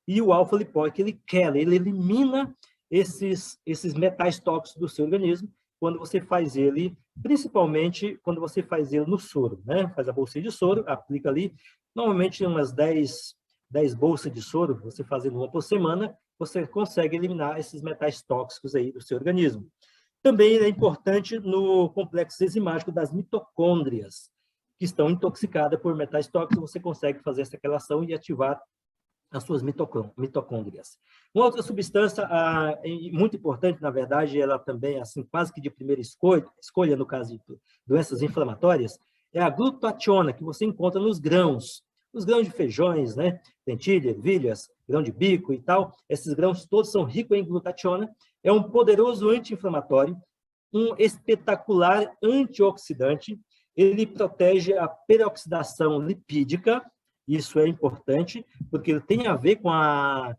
e o alfa-lipóico ele quela, ele elimina esses metais tóxicos do seu organismo quando você faz ele, principalmente quando você faz ele no soro, né? Faz a bolsinha de soro, aplica ali, normalmente umas 10 bolsas de soro, você fazendo uma por semana, você consegue eliminar esses metais tóxicos aí do seu organismo. Também é importante no complexo enzimático das mitocôndrias, que estão intoxicadas por metais tóxicos, você consegue fazer essa relação e ativar as suas mitocôndrias. Uma outra substância muito importante, na verdade, ela também assim quase que de primeira escolha no caso de doenças inflamatórias, é a glutationa, que você encontra nos grãos. Os grãos de feijões, né? Lentilha, ervilhas, grão de bico e tal, esses grãos todos são ricos em glutationa. É um poderoso anti-inflamatório, um espetacular antioxidante. Ele protege a peroxidação lipídica, isso é importante, porque ele tem a ver com a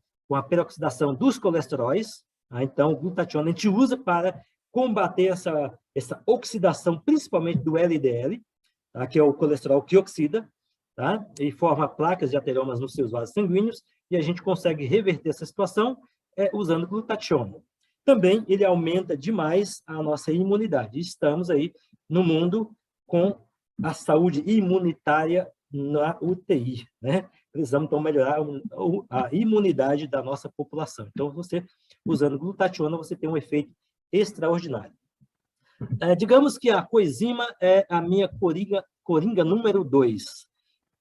peroxidação dos colesteróis. Tá? Então, o glutationa a gente usa para combater essa oxidação, principalmente do LDL, tá? Que é o colesterol que oxida, tá? E forma placas de ateromas nos seus vasos sanguíneos, e a gente consegue reverter essa situação usando glutationa. Também ele aumenta demais a nossa imunidade. Estamos aí no mundo com a saúde imunitária na UTI, né? Precisamos, então, melhorar a imunidade da nossa população. Então, você, usando glutationa, você tem um efeito extraordinário. Digamos que a coenzima é a minha coringa número 2,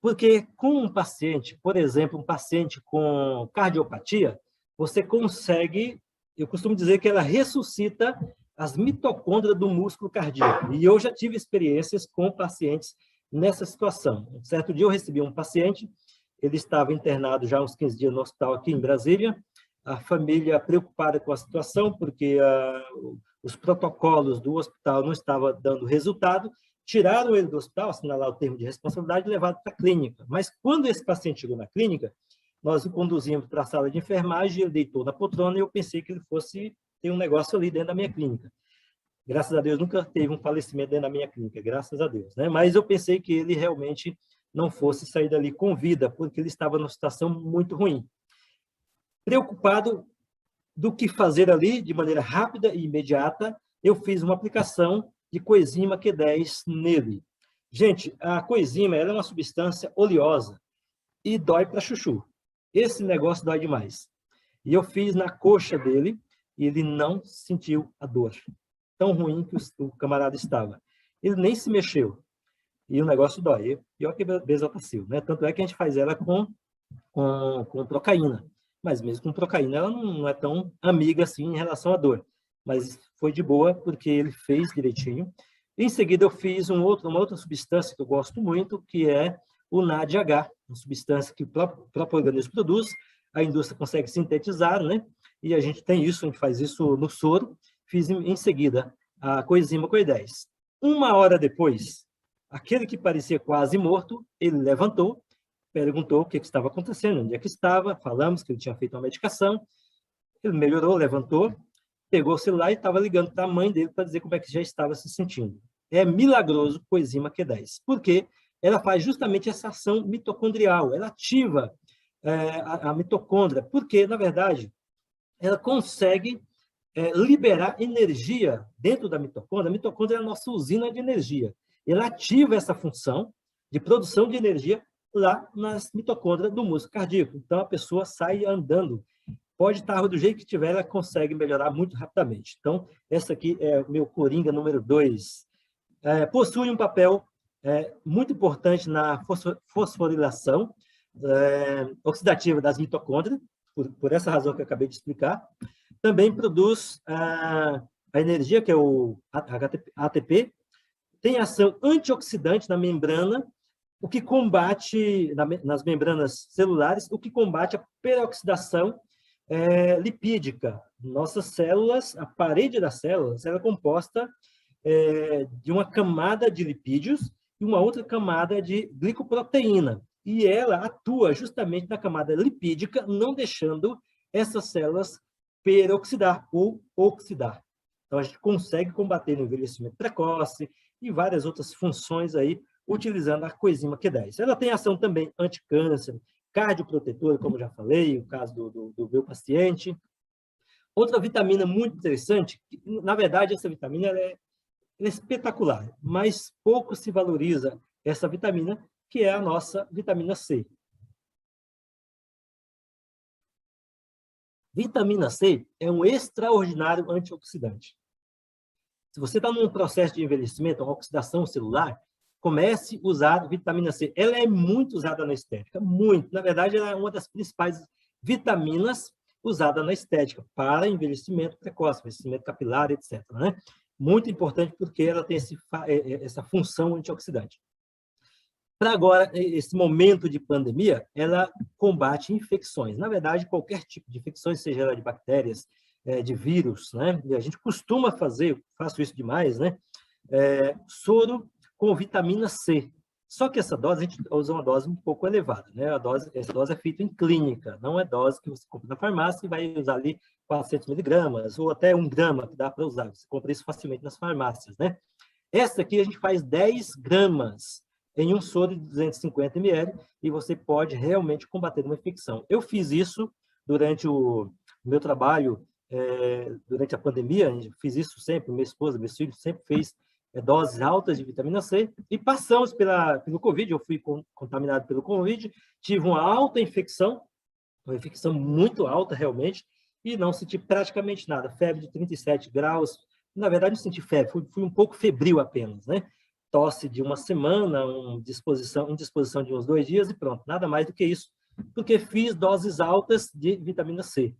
porque com um paciente, por exemplo, um paciente com cardiopatia, você consegue, eu costumo dizer que ela ressuscita as mitocôndrias do músculo cardíaco. E eu já tive experiências com pacientes nessa situação. Um certo dia eu recebi um paciente, ele estava internado já há uns 15 dias no hospital aqui em Brasília, a família preocupada com a situação, porque os protocolos do hospital não estavam dando resultado, tiraram ele do hospital, assinalaram o termo de responsabilidade e levaram para a clínica. Mas quando esse paciente chegou na clínica, nós o conduzimos para a sala de enfermagem, ele deitou na poltrona e eu pensei que ele fosse ter um negócio ali dentro da minha clínica. Graças a Deus, nunca teve um falecimento dentro da minha clínica, graças a Deus, né? Mas eu pensei que ele realmente não fosse sair dali com vida, porque ele estava numa situação muito ruim. Preocupado do que fazer ali, de maneira rápida e imediata, eu fiz uma aplicação de coenzima Q10 nele. Gente, a coenzima ela é uma substância oleosa e dói para chuchu. Esse negócio dói demais. E eu fiz na coxa dele e ele não sentiu a dor. Tão ruim que o camarada estava. Ele nem se mexeu. E o negócio dói. Pior que Bezetacil, né? Tanto é que a gente faz ela com procaína. Mas mesmo com procaína, ela não é tão amiga assim em relação à dor. Mas foi de boa, porque ele fez direitinho. Em seguida, eu fiz uma outra substância que eu gosto muito, que é o NADH, uma substância que o próprio organismo produz, a indústria consegue sintetizar, né? E a gente tem isso, a gente faz isso no soro. Fiz em seguida a coenzima Q10. Uma hora depois, aquele que parecia quase morto, ele levantou, perguntou o que estava acontecendo, onde é que estava, falamos que ele tinha feito uma medicação, ele melhorou, levantou, pegou o celular e estava ligando para a mãe dele para dizer como é que já estava se sentindo. É milagroso coenzima Q10, porque ela faz justamente essa ação mitocondrial, ela ativa a mitocôndria, porque, na verdade, ela consegue liberar energia dentro da mitocôndria. A mitocôndria é a nossa usina de energia. Ela ativa essa função de produção de energia lá nas mitocôndrias do músculo cardíaco. Então, a pessoa sai andando. Pode estar do jeito que tiver, ela consegue melhorar muito rapidamente. Então, essa aqui é o meu coringa número 2. Possui um papel muito importante na fosforilação oxidativa das mitocôndrias, por essa razão que eu acabei de explicar. Também produz a energia, que é o ATP, tem ação antioxidante na membrana, o que combate, nas membranas celulares, o que combate a peroxidação lipídica. Nossas células, a parede das células, ela é composta de uma camada de lipídios e uma outra camada de glicoproteína. E ela atua justamente na camada lipídica, não deixando essas células peroxidar ou oxidar. Então, a gente consegue combater o envelhecimento precoce e várias outras funções aí, utilizando a coenzima Q10. Ela tem ação também anticâncer, cardioprotetora, como já falei, o caso do meu paciente. Outra vitamina muito interessante, na verdade, essa vitamina ela é espetacular, mas pouco se valoriza essa vitamina, que é a nossa vitamina C. Vitamina C é um extraordinário antioxidante. Se você está num processo de envelhecimento, uma oxidação celular, comece a usar vitamina C. Ela é muito usada na estética, muito. Na verdade, ela é uma das principais vitaminas usada na estética para envelhecimento precoce, envelhecimento capilar, etc. Né? Muito importante porque ela tem essa função antioxidante. Para agora, esse momento de pandemia, ela combate infecções. Na verdade, qualquer tipo de infecções, seja ela de bactérias, de vírus, né? E a gente costuma fazer, faço isso demais, né? Soro com vitamina C. Só que essa dose, a gente usa uma dose um pouco elevada, né? Essa dose é feita em clínica, não é dose que você compra na farmácia e vai usar ali 400 miligramas ou até 1 grama que dá para usar. Você compra isso facilmente nas farmácias, né? Essa aqui a gente faz 10 gramas em um soro de 250 ml e você pode realmente combater uma infecção. Eu fiz isso durante o meu trabalho, durante a pandemia, fiz isso sempre, minha esposa, meus filhos sempre fez doses altas de vitamina C e passamos pelo Covid, eu fui contaminado pelo Covid, tive uma alta infecção, uma infecção muito alta realmente, e não senti praticamente nada, febre de 37 graus, na verdade não senti febre, fui um pouco febril apenas, né? Tosse de uma semana, indisposição de uns 2 dias e pronto, nada mais do que isso, porque fiz doses altas de vitamina C.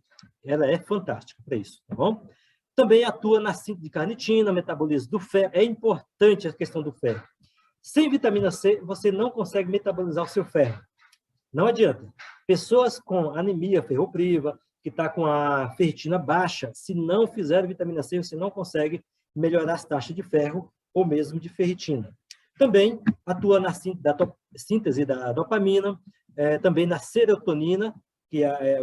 Ela é fantástica para isso, tá bom? Também atua na síntese de carnitina, metabolismo do ferro. É importante a questão do ferro. Sem vitamina C, você não consegue metabolizar o seu ferro. Não adianta. Pessoas com anemia ferropriva, que está com a ferritina baixa, se não fizer vitamina C, você não consegue melhorar as taxas de ferro ou mesmo de ferritina. Também atua na síntese da dopamina, também na serotonina, que é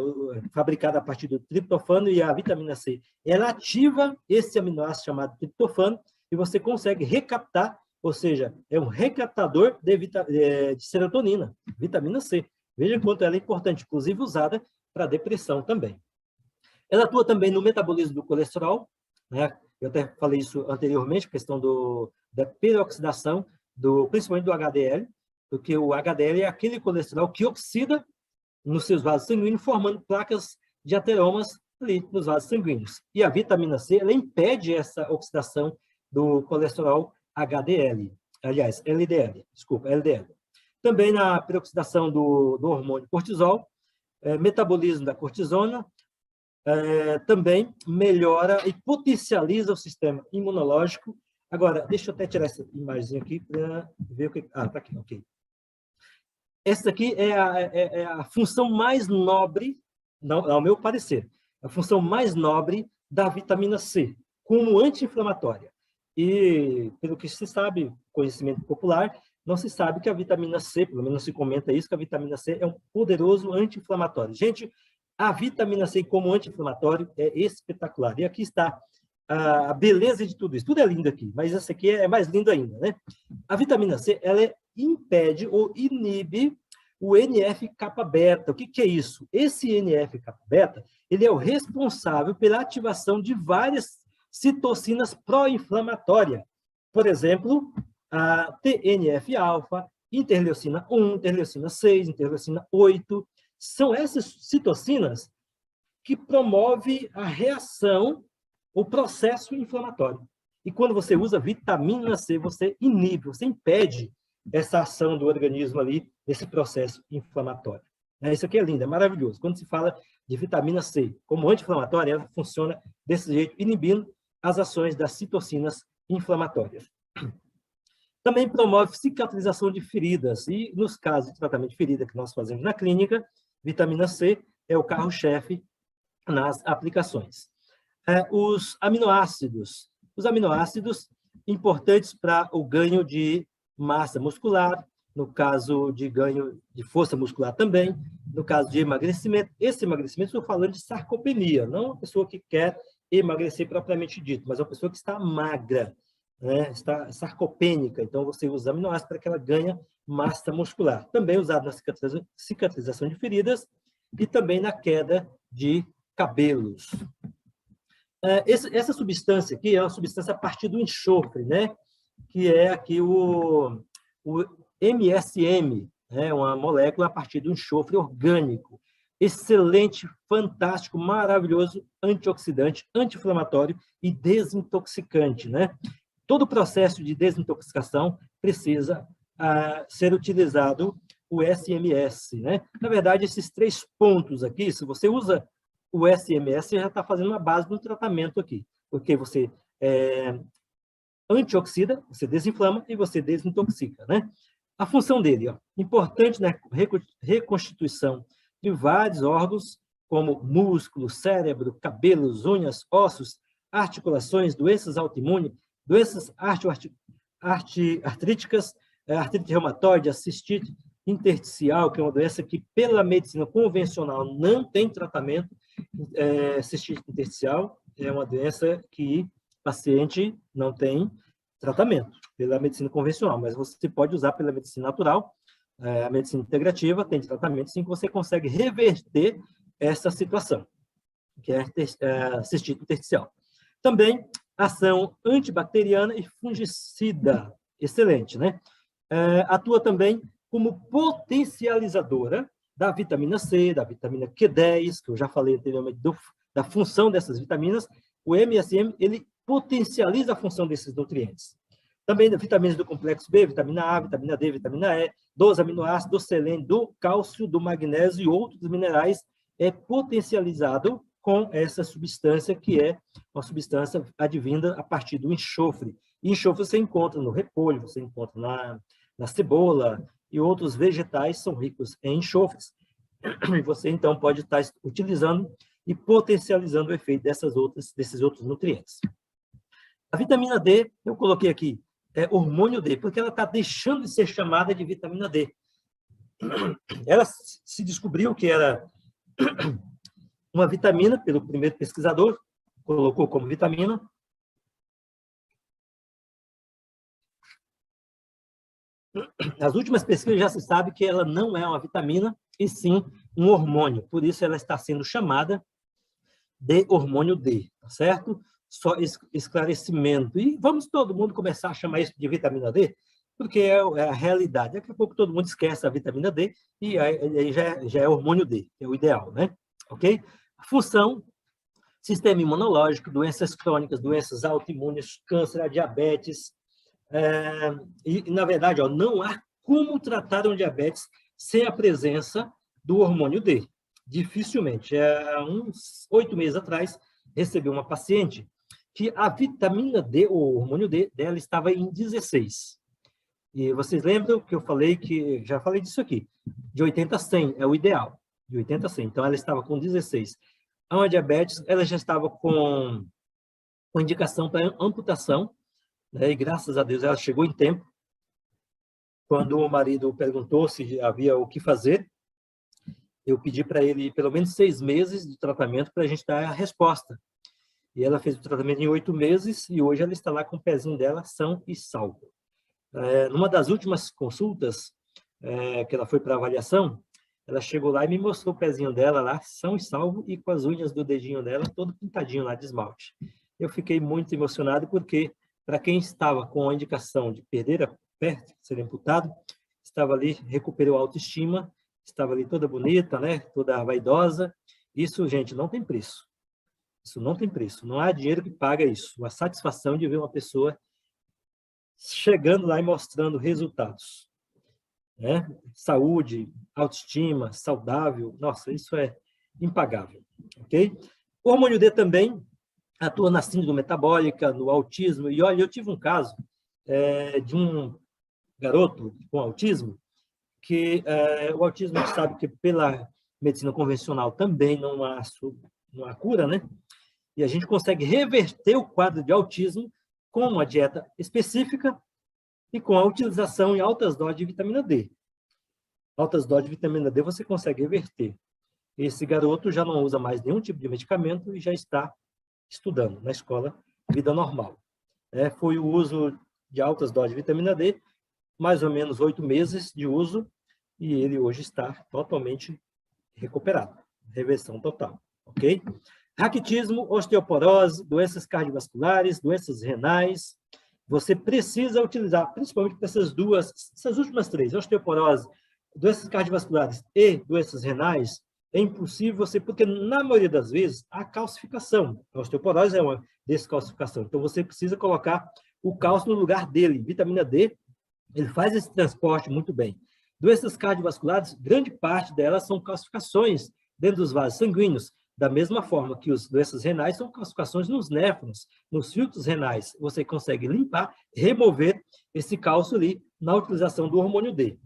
fabricada a partir do triptofano, e a vitamina C. Ela ativa esse aminoácido chamado triptofano e você consegue recaptar, ou seja, é um recaptador de serotonina, vitamina C. Veja quanto ela é importante, inclusive usada para depressão também. Ela atua também no metabolismo do colesterol, né? Eu até falei isso anteriormente, a questão da peroxidação, principalmente do HDL, porque o HDL é aquele colesterol que oxida nos seus vasos sanguíneos, formando placas de ateromas ali nos vasos sanguíneos. E a vitamina C, ela impede essa oxidação do colesterol HDL, aliás, LDL, desculpa, LDL. Também na peroxidação do hormônio cortisol, metabolismo da cortisona, também melhora e potencializa o sistema imunológico. Agora, deixa eu até tirar essa imagem aqui para ver o que... Ah, está aqui, ok. Essa aqui é a função mais nobre, ao meu parecer, a função mais nobre da vitamina C, como anti-inflamatória. E, pelo que se sabe, conhecimento popular, não se sabe que a vitamina C, pelo menos se comenta isso, que a vitamina C é um poderoso anti-inflamatório. Gente, a vitamina C como anti-inflamatório é espetacular. E aqui está a beleza de tudo isso. Tudo é lindo aqui, mas essa aqui é mais lindo ainda, né? A vitamina C, ela impede ou inibe o NF-kappa beta. O que é isso? Esse NF-kappa beta, ele é o responsável pela ativação de várias citocinas pró-inflamatórias. Por exemplo, a TNF-alfa, interleucina 1, interleucina 6, interleucina 8. São essas citocinas que promovem a reação, o processo inflamatório. E quando você usa vitamina C, você inibe, você impede essa ação do organismo ali, nesse processo inflamatório. Isso aqui é lindo, é maravilhoso. Quando se fala de vitamina C como anti-inflamatória, ela funciona desse jeito, inibindo as ações das citocinas inflamatórias. Também promove cicatrização de feridas. E nos casos de tratamento de ferida que nós fazemos na clínica, vitamina C é o carro-chefe nas aplicações. Os aminoácidos. Os aminoácidos importantes para o ganho de massa muscular, no caso de ganho de força muscular também, no caso de emagrecimento. Esse emagrecimento, estou falando de sarcopenia, não uma pessoa que quer emagrecer propriamente dito, mas uma pessoa que está magra, né? Está sarcopênica. Então, você usa aminoácidos para que ela ganhe massa muscular. Também usado na cicatrização de feridas e também na queda de cabelos. Essa substância aqui é uma substância a partir do enxofre, né? Que é aqui o MSM, né? Uma molécula a partir do enxofre orgânico. Excelente, fantástico, maravilhoso, antioxidante, anti-inflamatório e desintoxicante, né? Todo o processo de desintoxicação precisa ser utilizado o SMS, né? Na verdade, esses 3 pontos aqui, se você usa o SMS, você já está fazendo uma base do tratamento aqui, porque você antioxida, você desinflama e você desintoxica, né? A função dele, ó, importante na reconstituição de vários órgãos, como músculo, cérebro, cabelos, unhas, ossos, articulações, doenças autoimunes, doenças artríticas, artrite reumatoide, cistite intersticial, que é uma doença que, pela medicina convencional, não tem tratamento. Cistite intersticial é uma doença que o paciente não tem tratamento pela medicina convencional, mas você pode usar pela medicina natural, a medicina integrativa tem tratamento, sim, que você consegue reverter essa situação, que é a cistite intersticial. Também ação antibacteriana e fungicida, excelente, né? Atua também como potencializadora da vitamina C, da vitamina Q10, que eu já falei anteriormente da função dessas vitaminas. O MSM, ele potencializa a função desses nutrientes. Também vitaminas do complexo B, vitamina A, vitamina D, vitamina E, dos aminoácidos, do selênio, do cálcio, do magnésio e outros minerais, é potencializado com essa substância, que é uma substância advinda a partir do enxofre. E enxofre você encontra no repolho, você encontra na cebola, e outros vegetais são ricos em enxofres. E você, então, pode estar utilizando e potencializando o efeito desses outros nutrientes. A vitamina D, eu coloquei aqui, é hormônio D, porque ela está deixando de ser chamada de vitamina D. Ela se descobriu que era uma vitamina, pelo primeiro pesquisador, colocou como vitamina. Nas últimas pesquisas já se sabe que ela não é uma vitamina, e sim um hormônio. Por isso ela está sendo chamada de hormônio D, tá certo? Só esclarecimento. E vamos todo mundo começar a chamar isso de vitamina D, porque é a realidade. Daqui a pouco todo mundo esquece a vitamina D e aí já é hormônio D, que é o ideal, né? Ok? Função: sistema imunológico, doenças crônicas, doenças autoimunes, câncer, diabetes. E, na verdade, não há como tratar um diabetes sem a presença do hormônio D. Dificilmente. Há uns 8 meses atrás, recebi uma paciente que a vitamina D, o hormônio D, dela estava em 16. E vocês lembram que eu falei que, já falei disso aqui, de 80 a 100 é o ideal, de 80 a 100. Então, ela estava com 16. A diabetes, ela já estava com indicação para amputação, né? E graças a Deus ela chegou em tempo. Quando o marido perguntou se havia o que fazer, eu pedi para ele pelo menos 6 meses de tratamento para a gente dar a resposta. E ela fez o tratamento em 8 meses e hoje ela está lá com o pezinho dela são e salvo. Numa das últimas consultas que ela foi para avaliação, ela chegou lá e me mostrou o pezinho dela lá, são e salvo, e com as unhas do dedinho dela todo pintadinho lá de esmalte. Eu fiquei muito emocionado porque, para quem estava com a indicação de perder a pé, ser amputado, estava ali, recuperou a autoestima, estava ali toda bonita, né? Toda vaidosa. Isso, gente, não tem preço. Isso não tem preço. Não há dinheiro que paga isso. A satisfação de ver uma pessoa chegando lá e mostrando resultados, né? Saúde, autoestima, saudável. Nossa, isso é impagável, ok? O hormônio D também atua na síndrome metabólica, no autismo. E olha, eu tive um caso de um garoto com autismo, que o autismo a gente sabe que pela medicina convencional também não há cura, né? E a gente consegue reverter o quadro de autismo com uma dieta específica e com a utilização em altas doses de vitamina D. Altas doses de vitamina D você consegue reverter. Esse garoto já não usa mais nenhum tipo de medicamento e já está estudando na escola, vida normal. Foi o uso de altas doses de vitamina D, mais ou menos 8 meses de uso, e ele hoje está totalmente recuperado, reversão total, ok? Raquitismo, osteoporose, doenças cardiovasculares, doenças renais, você precisa utilizar, principalmente para essas últimas três, osteoporose, doenças cardiovasculares e doenças renais, é impossível você, porque na maioria das vezes, há calcificação. A osteoporose é uma descalcificação, então você precisa colocar o cálcio no lugar dele. Vitamina D, ele faz esse transporte muito bem. Doenças cardiovasculares, grande parte delas são calcificações dentro dos vasos sanguíneos, da mesma forma que as doenças renais são calcificações nos néfrons, nos filtros renais. Você consegue limpar, remover esse cálcio ali na utilização do hormônio D.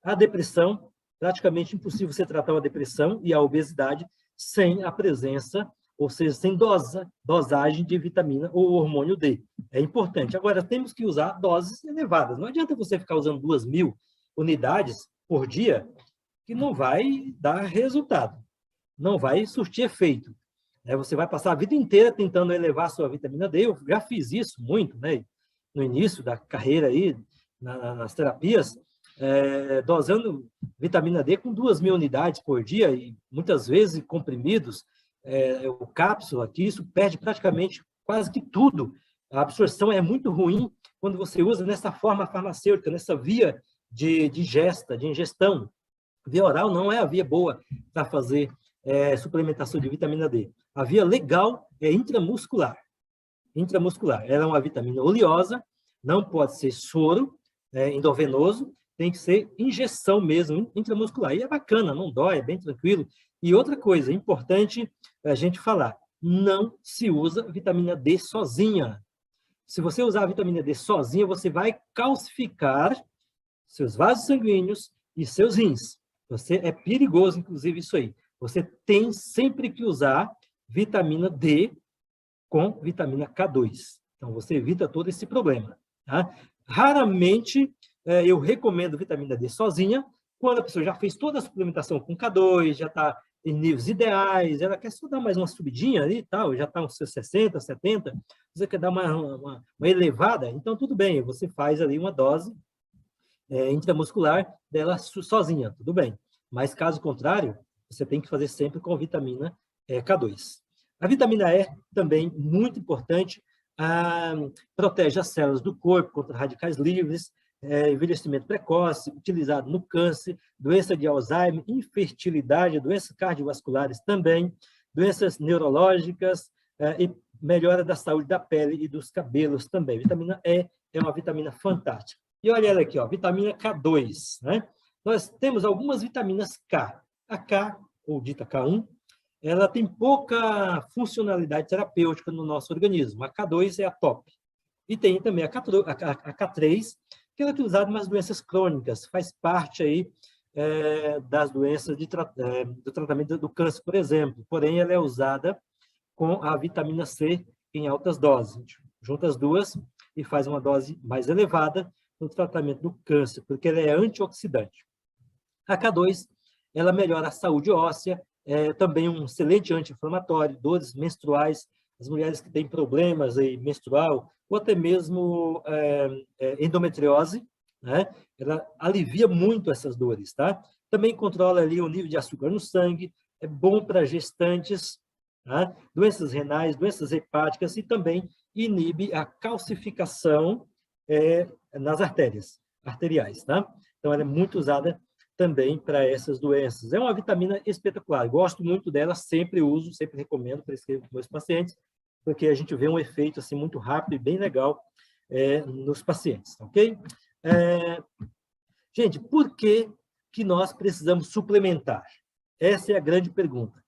A depressão, praticamente impossível você tratar uma depressão e a obesidade sem a presença, ou seja, sem dosagem de vitamina ou hormônio D. É importante. Agora, temos que usar doses elevadas. Não adianta você ficar usando 2.000 unidades por dia, que não vai dar resultado, não vai surtir efeito. Você vai passar a vida inteira tentando elevar a sua vitamina D. Eu já fiz isso muito, né? No início da carreira aí, nas terapias, dosando vitamina D com 2.000 unidades por dia, e muitas vezes comprimidos, o cápsula, que isso perde praticamente quase que tudo. A absorção é muito ruim quando você usa nessa forma farmacêutica, nessa via de ingestão. Via oral não é a via boa para fazer suplementação de vitamina D. A via legal é intramuscular. Intramuscular. Ela é uma vitamina oleosa, não pode ser soro endovenoso, tem que ser injeção mesmo, intramuscular. E é bacana, não dói, é bem tranquilo. E outra coisa importante a gente falar, não se usa vitamina D sozinha. Se você usar a vitamina D sozinha, você vai calcificar seus vasos sanguíneos e seus rins. É perigoso, inclusive, isso aí. Você tem sempre que usar vitamina D com vitamina K2. Então, você evita todo esse problema. Tá? Raramente eu recomendo vitamina D sozinha, quando a pessoa já fez toda a suplementação com K2, já está em níveis ideais, ela quer só dar mais uma subidinha ali e tal, já está uns 60, 70, você quer dar uma elevada, então tudo bem, você faz ali uma dose intramuscular dela sozinha, tudo bem. Mas, caso contrário, você tem que fazer sempre com vitamina K2. A vitamina E, também muito importante, protege as células do corpo contra radicais livres, envelhecimento precoce, utilizado no câncer, doença de Alzheimer, infertilidade, doenças cardiovasculares também, doenças neurológicas e melhora da saúde da pele e dos cabelos também. Vitamina E é uma vitamina fantástica. E olha ela aqui, ó, vitamina K2, né? Nós temos algumas vitaminas K. A K, ou dita K1, ela tem pouca funcionalidade terapêutica no nosso organismo. A K2 é a top. E tem também a K3, que é utilizada nas doenças crônicas, faz parte aí das doenças do tratamento do câncer, por exemplo. Porém, ela é usada com a vitamina C em altas doses. A gente junta as duas e faz uma dose mais elevada no tratamento do câncer, porque ela é antioxidante. A K2, ela melhora a saúde óssea, também um excelente anti-inflamatório, dores menstruais, as mulheres que têm problemas aí, menstrual, ou até mesmo endometriose, né? Ela alivia muito essas dores, tá? também controla ali o nível de açúcar no sangue, é bom para gestantes, tá? Doenças renais, doenças hepáticas e também inibe a calcificação nas arteriais, tá? Então, ela é muito usada também para essas doenças. É uma vitamina espetacular, gosto muito dela, sempre uso, sempre recomendo, prescrevo para os meus pacientes, porque a gente vê um efeito assim, muito rápido e bem legal nos pacientes, ok? Gente, por que nós precisamos suplementar? Essa é a grande pergunta.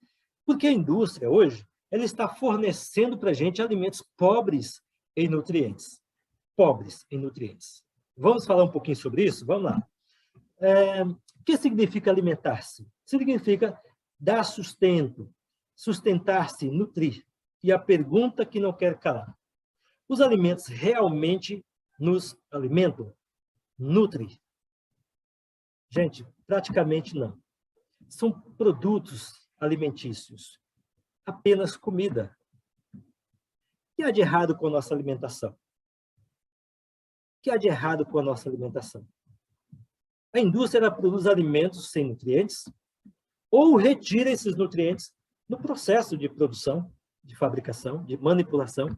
Porque a indústria, hoje, ela está fornecendo para a gente alimentos pobres em nutrientes. Pobres em nutrientes. Vamos falar um pouquinho sobre isso? Vamos lá. O que significa alimentar-se? Significa dar sustento, sustentar-se, nutrir. E a pergunta que não quer calar. Os alimentos realmente nos alimentam? Nutrem? Gente, praticamente não. São produtos alimentícios. Apenas comida. O que há de errado com a nossa alimentação? O que há de errado com a nossa alimentação? A indústria produz alimentos sem nutrientes ou retira esses nutrientes no processo de produção, de fabricação, de manipulação.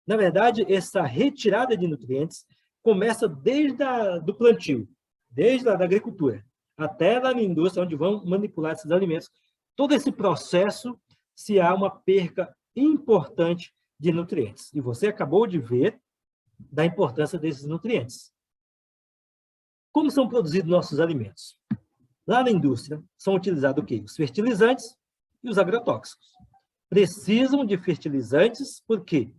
Na verdade, essa retirada de nutrientes começa desde do plantio, desde a da agricultura, até lá na indústria, onde vão manipular esses alimentos. Todo esse processo, se há uma perca importante de nutrientes. E você acabou de ver da importância desses nutrientes. Como são produzidos nossos alimentos? Lá na indústria, são utilizados o quê? Os fertilizantes e os agrotóxicos. Precisam de fertilizantes, por quê?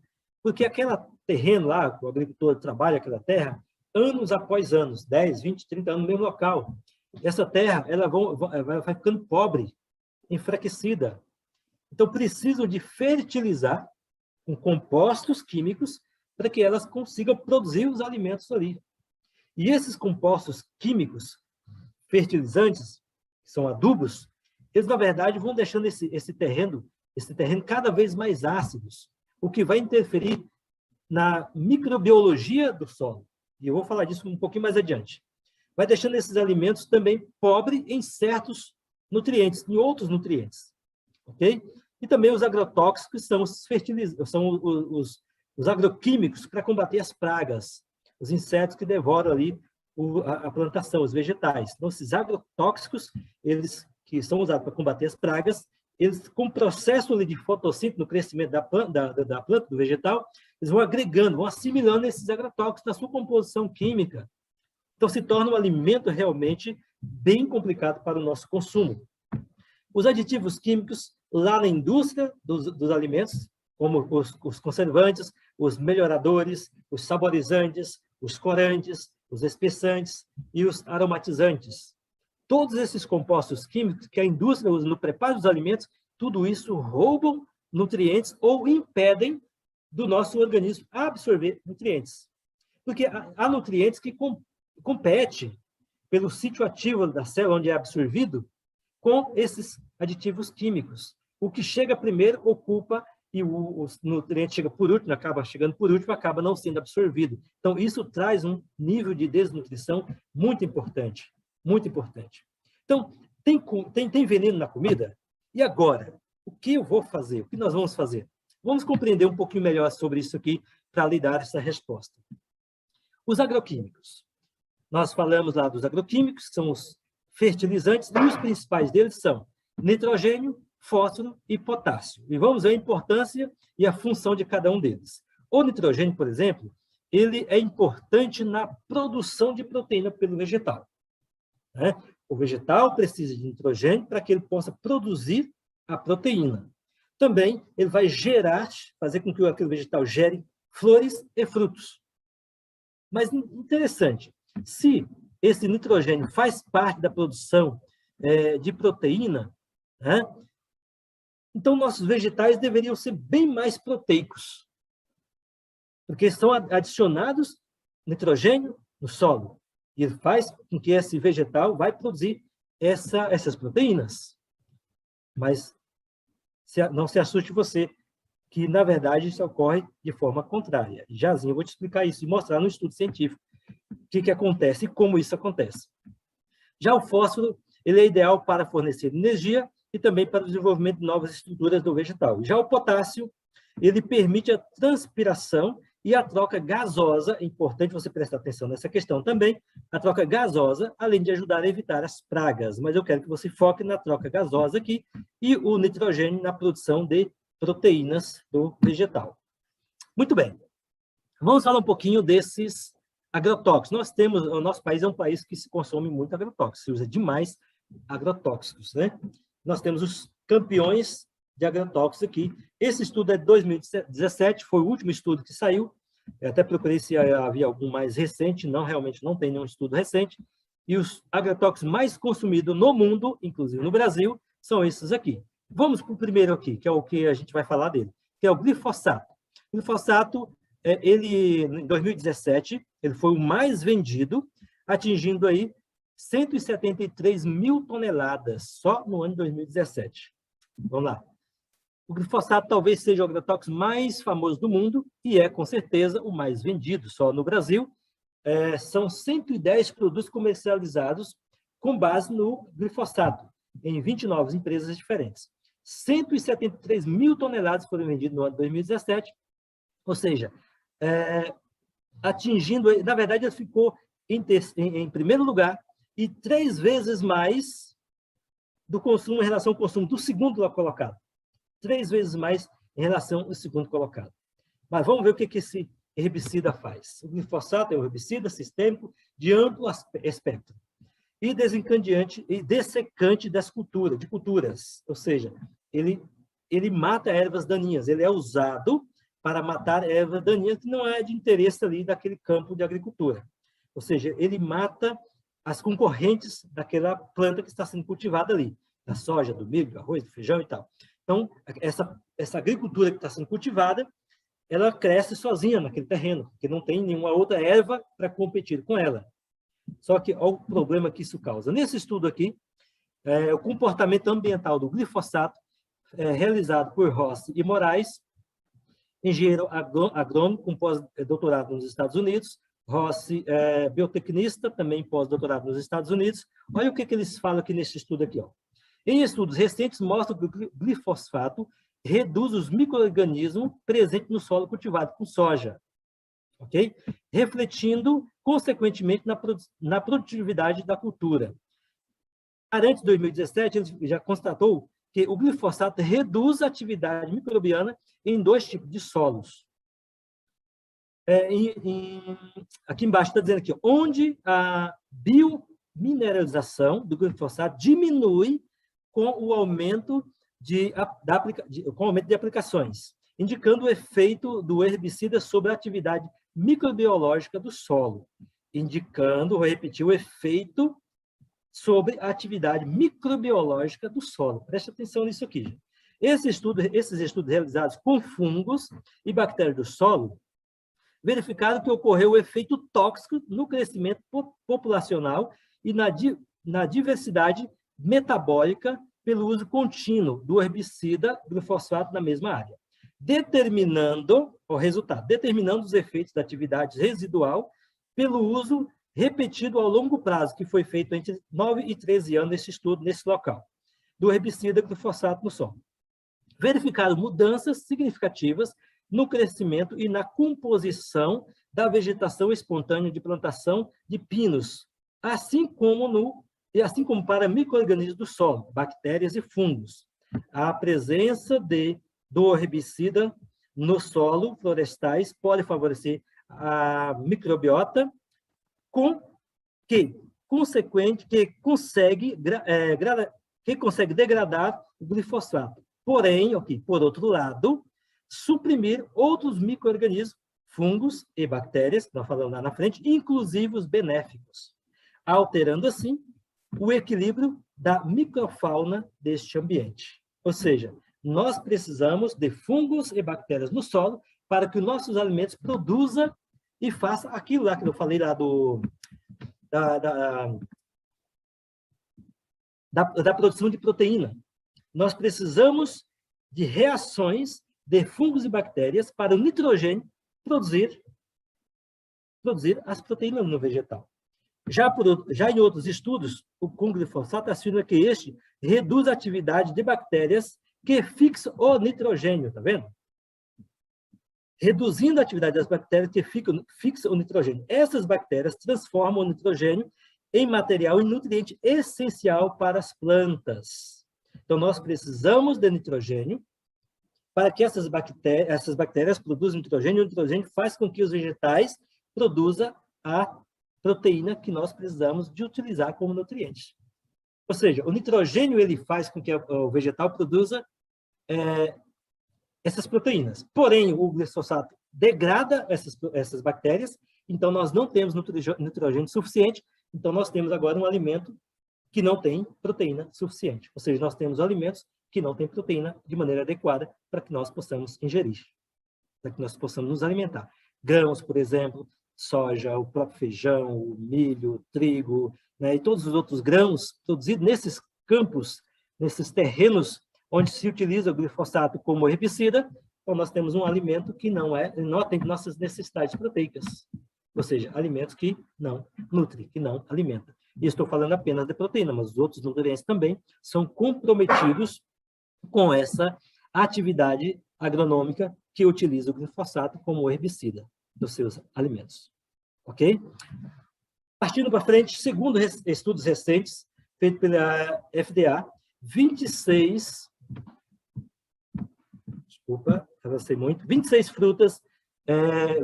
Porque aquele terreno lá, o agricultor trabalha aquela terra, anos após anos, 10, 20, 30 anos no mesmo local. Essa terra ela vai ficando pobre, enfraquecida. Então, precisam de fertilizar com compostos químicos para que elas consigam produzir os alimentos ali. E esses compostos químicos, fertilizantes, que são adubos, eles, na verdade, vão deixando esse terreno cada vez mais ácidos, o que vai interferir na microbiologia do solo. E eu vou falar disso um pouquinho mais adiante. Vai deixando esses alimentos também pobres em certos nutrientes, em outros nutrientes. Ok? E também os agrotóxicos são os agroquímicos para combater as pragas, os insetos que devoram ali a plantação, os vegetais. Então, esses agrotóxicos, eles que são usados para combater as pragas, eles, com o processo ali de fotossíntese no crescimento da planta, do vegetal, eles vão agregando, vão assimilando esses agrotóxicos na sua composição química. Então, se torna um alimento realmente bem complicado para o nosso consumo. Os aditivos químicos, lá na indústria dos alimentos, como os conservantes, os melhoradores, os saborizantes, os corantes, os espessantes e os aromatizantes. Todos esses compostos químicos que a indústria usa no preparo dos alimentos, tudo isso roubam nutrientes ou impedem do nosso organismo absorver nutrientes. Porque há nutrientes que competem pelo sítio ativo da célula onde é absorvido com esses aditivos químicos. O que chega primeiro ocupa e o nutriente chega por último, acaba chegando por último, acaba não sendo absorvido. Então, isso traz um nível de desnutrição muito importante. Muito importante. Então, tem veneno na comida? E agora? O que eu vou fazer? O que nós vamos fazer? Vamos compreender um pouquinho melhor sobre isso aqui para lhe dar essa resposta. Os agroquímicos. Nós falamos lá dos agroquímicos, que são os fertilizantes, e os principais deles são nitrogênio, fósforo e potássio. E vamos ver a importância e a função de cada um deles. O nitrogênio, por exemplo, ele é importante na produção de proteína pelo vegetal. Né? O vegetal precisa de nitrogênio para que ele possa produzir a proteína. Também ele vai fazer com que aquele vegetal gere flores e frutos. Mas interessante, se esse nitrogênio faz parte da produção de proteína, né? Então nossos vegetais deveriam ser bem mais proteicos, porque são adicionados nitrogênio no solo. E ele faz com que esse vegetal vai produzir essas proteínas. Mas não se assuste você, que, na verdade, isso ocorre de forma contrária. Jazinho, eu vou te explicar isso e mostrar no estudo científico o que acontece e como isso acontece. Já o fósforo, ele é ideal para fornecer energia e também para o desenvolvimento de novas estruturas do vegetal. Já o potássio, ele permite a transpiração e a troca gasosa, é importante você prestar atenção nessa questão também, a troca gasosa, além de ajudar a evitar as pragas. Mas eu quero que você foque na troca gasosa aqui e o nitrogênio na produção de proteínas do vegetal. Muito bem. Vamos falar um pouquinho desses agrotóxicos. O nosso país é um país que se consome muito agrotóxicos, se usa demais agrotóxicos, né? Nós temos os campeões de agrotóxicos aqui. Esse estudo é de 2017, foi o último estudo que saiu. Eu até procurei se havia algum mais recente, realmente não tem nenhum estudo recente. E os agrotóxicos mais consumidos no mundo, inclusive no Brasil, são esses aqui. Vamos para o primeiro aqui, que é o que a gente vai falar dele, que é o glifosato. O glifosato, ele, em 2017, ele foi o mais vendido, atingindo aí 173 mil toneladas, só no ano de 2017. Vamos lá. O glifosato talvez seja o agrotóxico mais famoso do mundo e é, com certeza, o mais vendido. Só no Brasil, são 110 produtos comercializados com base no glifosato, em 29 empresas diferentes. 173 mil toneladas foram vendidas no ano de 2017, ou seja, atingindo, na verdade, ele ficou em primeiro lugar e 3 vezes mais do consumo em relação ao consumo do segundo colocado. 3 vezes mais em relação ao segundo colocado. Mas vamos ver o que esse herbicida faz. O glifosato é um herbicida sistêmico de amplo espectro e desencadeante e dessecante de culturas, ou seja, ele mata ervas daninhas, ele é usado para matar ervas daninhas que não é de interesse ali daquele campo de agricultura. Ou seja, ele mata as concorrentes daquela planta que está sendo cultivada ali, da soja, do milho, do arroz, do feijão e tal. Então, essa agricultura que está sendo cultivada, ela cresce sozinha naquele terreno, porque não tem nenhuma outra erva para competir com ela. Só que olha o problema que isso causa. Nesse estudo aqui, o comportamento ambiental do glifosato, realizado por Rossi e Moraes, engenheiro agrônomo com pós-doutorado nos Estados Unidos, Rossi biotecnista, também pós-doutorado nos Estados Unidos. Olha o que eles falam aqui nesse estudo aqui, ó. Em estudos recentes, mostram que o glifosato reduz os micro-organismos presentes no solo cultivado com soja, ok? Refletindo, consequentemente, na produtividade da cultura. Antes de 2017, ele já constatou que o glifosato reduz a atividade microbiana em 2 tipos de solos. Aqui embaixo está dizendo aqui, onde a biomineralização do glifosato diminui com o aumento de aplicações, indicando o efeito do herbicida sobre a atividade microbiológica do solo, indicando, vou repetir, o efeito sobre a atividade microbiológica do solo. Preste atenção nisso aqui, gente. Esses estudos realizados com fungos e bactérias do solo verificaram que ocorreu o efeito tóxico no crescimento populacional e na diversidade metabólica pelo uso contínuo do herbicida glifosato na mesma área, determinando os efeitos da atividade residual pelo uso repetido ao longo prazo, que foi feito entre 9 e 13 anos nesse estudo, nesse local, do herbicida glifosato no solo. Verificaram mudanças significativas no crescimento e na composição da vegetação espontânea de plantação de pinos, assim como para micro-organismos do solo, bactérias e fungos. A presença do herbicida no solo florestais pode favorecer a microbiota que consegue degradar o glifosato. Porém, por outro lado, suprimir outros micro-organismos, fungos e bactérias, nós falamos lá na frente, inclusive os benéficos, alterando assim o equilíbrio da microfauna deste ambiente. Ou seja, nós precisamos de fungos e bactérias no solo para que os nossos alimentos produzam e façam aquilo lá que eu falei lá da produção de proteína. Nós precisamos de reações de fungos e bactérias para o nitrogênio produzir as proteínas no vegetal. Já em outros estudos, com glifosato afirma que este reduz a atividade de bactérias que fixam o nitrogênio, tá vendo? Reduzindo a atividade das bactérias que fixam o nitrogênio. Essas bactérias transformam o nitrogênio em material e nutriente essencial para as plantas. Então, nós precisamos de nitrogênio para que essas bactérias produzam nitrogênio, e o nitrogênio faz com que os vegetais produzam a proteína que nós precisamos de utilizar como nutriente. Ou seja, o nitrogênio ele faz com que o vegetal produza essas proteínas. Porém, o glifosato degrada essas bactérias, então nós não temos nitrogênio suficiente, então nós temos agora um alimento que não tem proteína suficiente. Ou seja, nós temos alimentos que não têm proteína de maneira adequada para que nós possamos ingerir, para que nós possamos nos alimentar. Grãos, por exemplo, soja, o próprio feijão, o milho, o trigo, né, e todos os outros grãos produzidos nesses campos, nesses terrenos onde se utiliza o glifosato como herbicida, então nós temos um alimento que não atende nossas necessidades proteicas, ou seja, alimentos que não nutrem, que não alimentam. E estou falando apenas de proteína, mas os outros nutrientes também são comprometidos com essa atividade agronômica que utiliza o glifosato como herbicida dos seus alimentos. Ok? Partindo para frente, segundo estudos recentes, feitos pela FDA, 26 frutas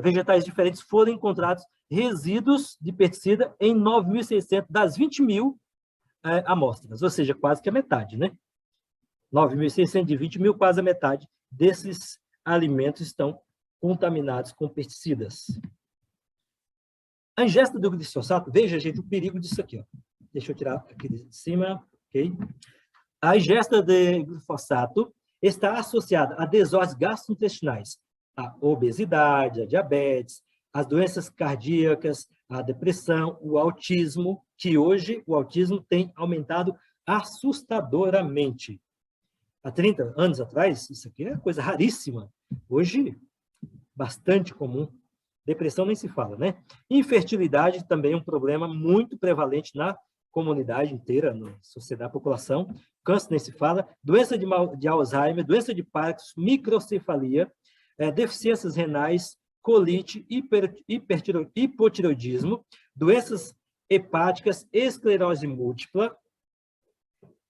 vegetais diferentes foram encontrados resíduos de pesticida em 9.600 das 20.000 amostras, ou seja, quase que a metade, né? 9.600 de 20.000, quase a metade desses alimentos estão contaminados com pesticidas. A ingesta do glifosato, veja, gente, o perigo disso aqui, ó. Deixa eu tirar aqui de cima, ok? A ingesta de glifosato está associada a desordens gastrointestinais, a obesidade, a diabetes, as doenças cardíacas, a depressão, o autismo, que hoje o autismo tem aumentado assustadoramente. Há 30 anos atrás, isso aqui é coisa raríssima. Hoje, bastante comum. Depressão nem se fala, né? Infertilidade também é um problema muito prevalente na comunidade inteira, na sociedade, na população. Câncer nem se fala. Doença de Alzheimer, doença de Parkinson, microcefalia, deficiências renais, colite, hipotireoidismo, doenças hepáticas, esclerose múltipla,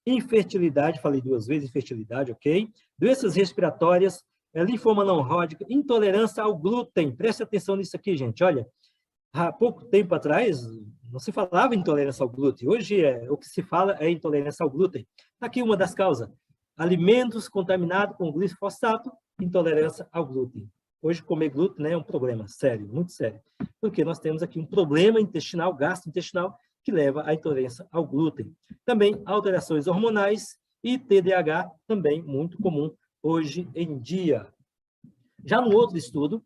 infertilidade, falei 2 vezes, infertilidade, ok? Doenças respiratórias, linfoma não Hodgkin, intolerância ao glúten. Preste atenção nisso aqui, gente. Olha, há pouco tempo atrás, não se falava em intolerância ao glúten. Hoje, o que se fala é intolerância ao glúten. Aqui uma das causas. Alimentos contaminados com glifosato, intolerância ao glúten. Hoje, comer glúten, né, é um problema sério, muito sério. Porque nós temos aqui um problema intestinal, gastrointestinal, que leva à intolerância ao glúten. Também alterações hormonais e TDAH, também muito comum hoje em dia. Já no outro estudo,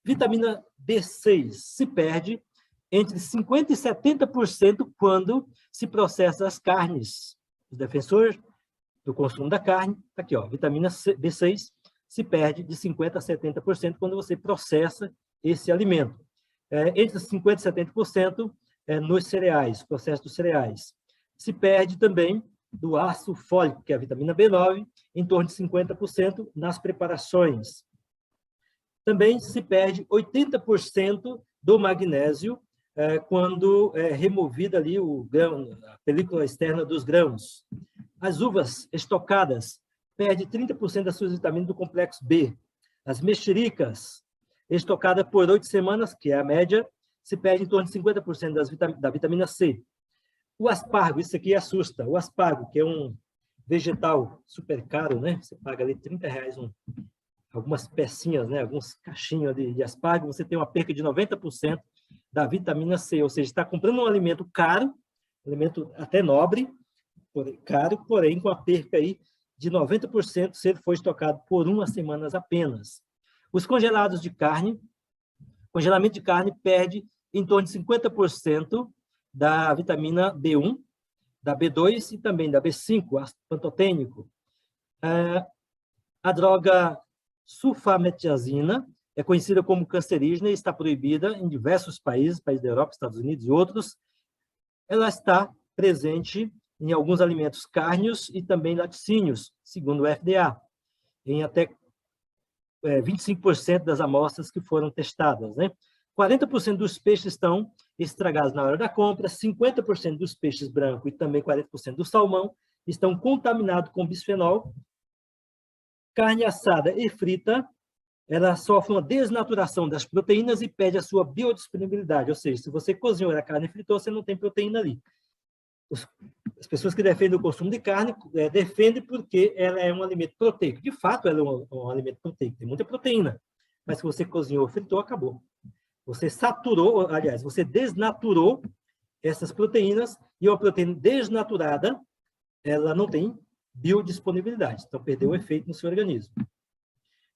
vitamina B6 se perde entre 50% e 70% quando se processa as carnes. Os defensores do consumo da carne, tá aqui, ó, vitamina B6 se perde de 50% a 70% quando você processa esse alimento. Entre 50% e 70% nos cereais, processo dos cereais. Se perde também do ácido fólico, que é a vitamina B9, em torno de 50% nas preparações. Também se perde 80% do magnésio quando é removida ali o grão, a película externa dos grãos. As uvas estocadas perdem 30% das suas vitaminas do complexo B. As mexericas, estocadas por 8 semanas, que é a média, se perde em torno de 50% da vitamina C. O aspargo, isso aqui assusta. O aspargo, que é um vegetal super caro, né? Você paga ali R$30 algumas pecinhas, né? Alguns cachinhos de aspargo, você tem uma perca de 90% da vitamina C, ou seja, está comprando um alimento caro, um alimento até nobre, caro, porém com a perca aí de 90% se ele for estocado por 1 semana apenas. Os congelados de carne, congelamento de carne perde em torno de 50% da vitamina B1, da B2 e também da B5, ácido pantotênico. A droga sulfametazina é conhecida como cancerígena e está proibida em diversos países da Europa, Estados Unidos e outros, ela está presente em alguns alimentos cárneos e também laticínios, segundo o FDA, em até 25% das amostras que foram testadas, né? 40% dos peixes estão estragados na hora da compra, 50% dos peixes brancos e também 40% do salmão estão contaminados com bisfenol. Carne assada e frita, ela sofre uma desnaturação das proteínas e perde a sua biodisponibilidade, ou seja, se você cozinhou a carne e fritou, você não tem proteína ali. As pessoas que defendem o consumo de carne defendem porque ela é um alimento proteico. De fato, ela é um alimento proteico, tem muita proteína, mas se você cozinhou ou fritou, acabou. Você saturou, aliás, você desnaturou essas proteínas e uma proteína desnaturada, ela não tem biodisponibilidade, então perdeu o efeito no seu organismo.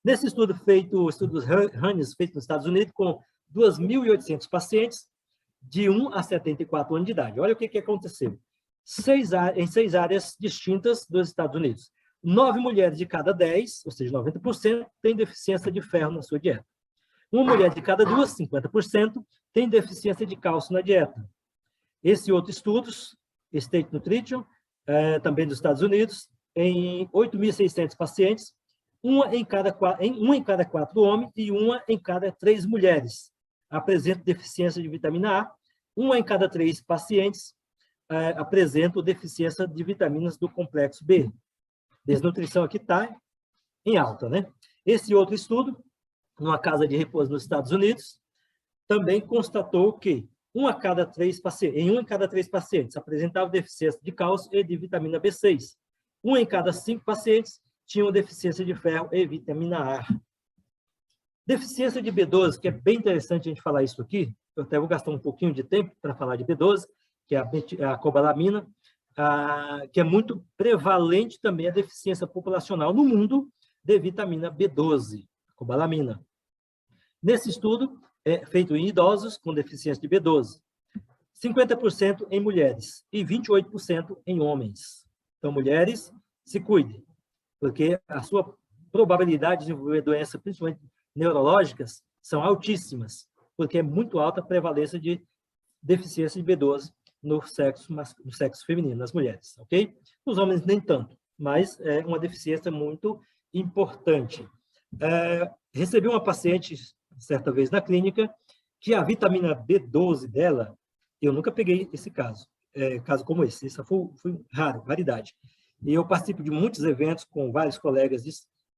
Nesse estudo dos Hannes, feito nos Estados Unidos, com 2.800 pacientes de 1 a 74 anos de idade. Olha o que aconteceu. Em 6 áreas distintas dos Estados Unidos. 9 mulheres de cada 10, ou seja, 90%, têm deficiência de ferro na sua dieta. Uma mulher de cada 2, 50%, tem deficiência de cálcio na dieta. Esse outro estudo, State Nutrition, também dos Estados Unidos, em 8.600 pacientes, uma em cada 4 homens e uma em cada 3 mulheres apresentam deficiência de vitamina A, uma em cada 3 pacientes apresentam deficiência de vitaminas do complexo B. Desnutrição aqui está em alta, né? Esse outro estudo, numa casa de repouso nos Estados Unidos, também constatou que em 1 em cada 3 pacientes apresentava deficiência de cálcio e de vitamina B6. 1 em cada 5 pacientes tinham deficiência de ferro e vitamina A. Deficiência de B12, que é bem interessante a gente falar isso aqui, eu até vou gastar um pouquinho de tempo para falar de B12, que é a cobalamina, que é muito prevalente também a deficiência populacional no mundo de vitamina B12, cobalamina. Nesse estudo, feito em idosos com deficiência de B12, 50% em mulheres e 28% em homens. Então, mulheres, se cuidem, porque a sua probabilidade de desenvolver doenças, principalmente neurológicas, são altíssimas, porque é muito alta a prevalência de deficiência de B12 no sexo feminino, nas mulheres, ok? Nos homens nem tanto, mas é uma deficiência muito importante. Recebi uma paciente, certa vez na clínica, que a vitamina B12 dela, eu nunca peguei esse caso como esse, isso foi raro, raridade. E eu participo de muitos eventos com vários colegas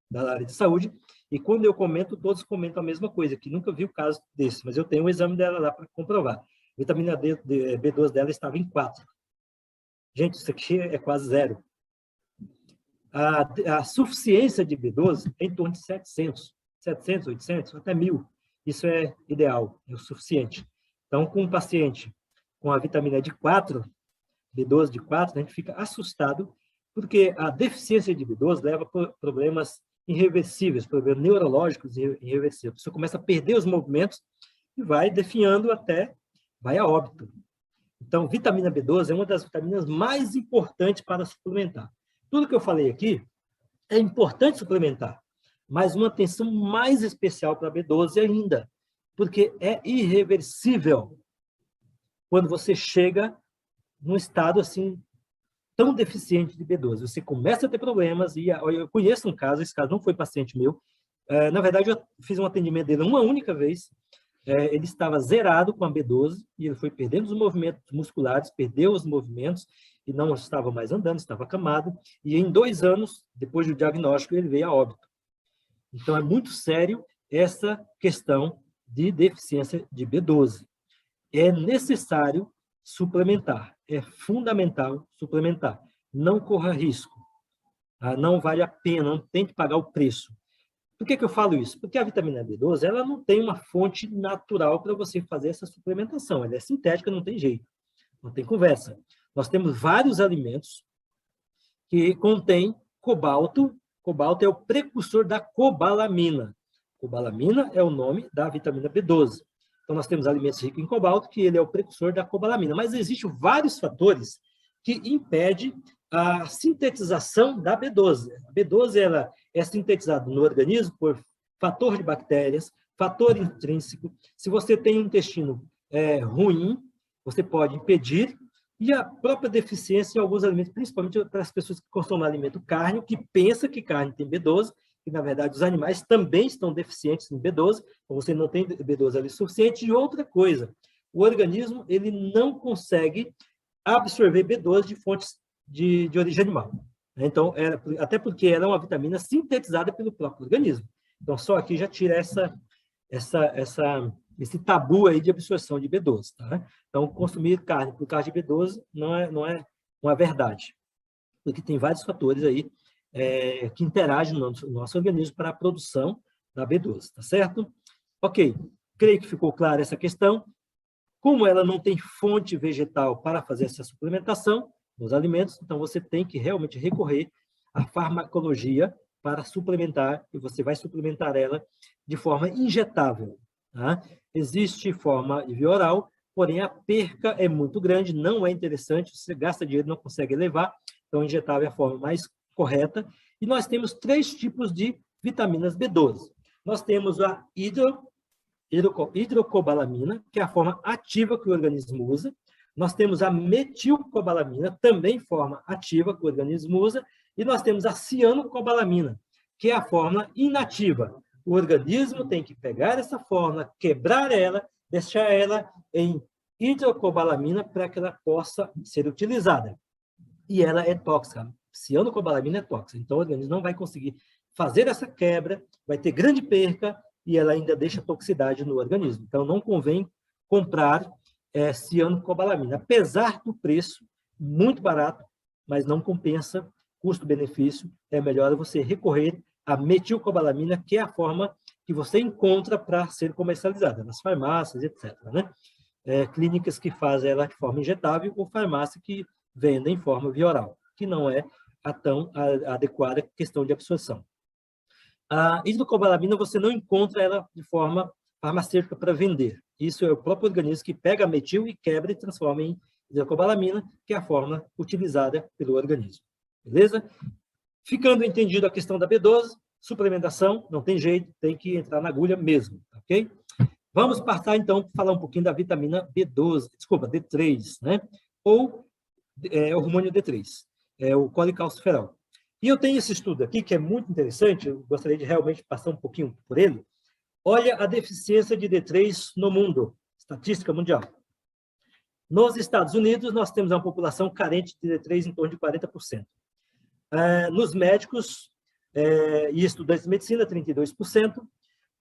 da área de saúde, e quando eu comento, todos comentam a mesma coisa, que nunca vi o caso desse, mas eu tenho o exame dela lá para comprovar. A vitamina B12 dela estava em 4. Gente, isso aqui é quase 0. A suficiência de B12 é em torno de 700, 800, até 1.000. Isso é ideal, é o suficiente. Então, com um paciente com a vitamina de 4, B12 de 4, a gente fica assustado, porque a deficiência de B12 leva a problemas irreversíveis, problemas neurológicos irreversíveis. Você começa a perder os movimentos e vai definhando até, vai a óbito. Então, vitamina B12 é uma das vitaminas mais importantes para suplementar. Tudo que eu falei aqui é importante suplementar, mas uma atenção mais especial para a B12 ainda, porque é irreversível quando você chega num estado assim tão deficiente de B12. Você começa a ter problemas, e eu conheço um caso, esse caso não foi paciente meu, na verdade eu fiz um atendimento dele uma única vez, ele estava zerado com a B12, e ele foi perdendo os movimentos musculares, perdeu os movimentos, e não estava mais andando, estava acamado, e em 2 anos, depois do diagnóstico, ele veio a óbito. Então é muito sério essa questão de deficiência de B12. É necessário suplementar, é fundamental suplementar. Não corra risco, não vale a pena, não tem que pagar o preço. Por que eu falo isso? Porque a vitamina B12 ela não tem uma fonte natural para você fazer essa suplementação, ela é sintética, não tem jeito, não tem conversa. Nós temos vários alimentos que contêm cobalto, cobalto é o precursor da cobalamina. Cobalamina é o nome da vitamina B12. Então, nós temos alimentos ricos em cobalto, que ele é o precursor da cobalamina. Mas existem vários fatores que impedem a sintetização da B12. A B12 ela é sintetizada no organismo por fator de bactérias, fator intrínseco. Se você tem um intestino ruim, você pode impedir e a própria deficiência em alguns alimentos, principalmente para as pessoas que consomem alimento carne, que pensa que carne tem B12, que na verdade os animais também estão deficientes em B12, então você não tem B12 ali suficiente. E outra coisa, o organismo ele não consegue absorver B12 de fontes de origem animal. Então, até porque ela é uma vitamina sintetizada pelo próprio organismo. Então, só aqui já tira esse tabu aí de absorção de B12. Tá? Então, consumir carne por causa de B12 não é verdade, porque tem vários fatores aí que interagem no nosso organismo para a produção da B12, tá certo? Ok, creio que ficou clara essa questão. Como ela não tem fonte vegetal para fazer essa suplementação nos alimentos, então você tem que realmente recorrer à farmacologia para suplementar, e você vai suplementar ela de forma injetável. Tá? Existe forma via oral, porém a perca é muito grande, não é interessante, você gasta dinheiro, não consegue levar, então injetável é a forma mais correta. E nós temos 3 tipos de vitaminas B12. Nós temos a hidrocobalamina, que é a forma ativa que o organismo usa. Nós temos a metilcobalamina, também forma ativa que o organismo usa. E nós temos a cianocobalamina, que é a forma inativa. O organismo tem que pegar essa fórmula, quebrar ela, deixar ela em hidrocobalamina para que ela possa ser utilizada. E ela é tóxica. Cianocobalamina é tóxica. Então, o organismo não vai conseguir fazer essa quebra, vai ter grande perca, e ela ainda deixa toxicidade no organismo. Então, não convém comprar cianocobalamina. Apesar do preço muito barato, mas não compensa custo-benefício, é melhor você recorrer à metilcobalamina, que é a forma que você encontra para ser comercializada, nas farmácias, etc. Né? Clínicas que fazem ela de forma injetável ou farmácia que vendem em forma via oral, que não é a tão adequada questão de absorção. A hidrocobalamina, você não encontra ela de forma farmacêutica para vender. Isso é o próprio organismo que pega a metil e quebra e transforma em hidrocobalamina, que é a forma utilizada pelo organismo. Beleza? Ficando entendido a questão da B12, suplementação, não tem jeito, tem que entrar na agulha mesmo, ok? Vamos passar, então, para falar um pouquinho da vitamina B12, desculpa, D3, né? Ou hormônio D3, o colecalciferol. E eu tenho esse estudo aqui, que é muito interessante, eu gostaria de realmente passar um pouquinho por ele. Olha a deficiência de D3 no mundo, estatística mundial. Nos Estados Unidos, nós temos uma população carente de D3 em torno de 40%. Nos médicos e estudantes de medicina, 32%.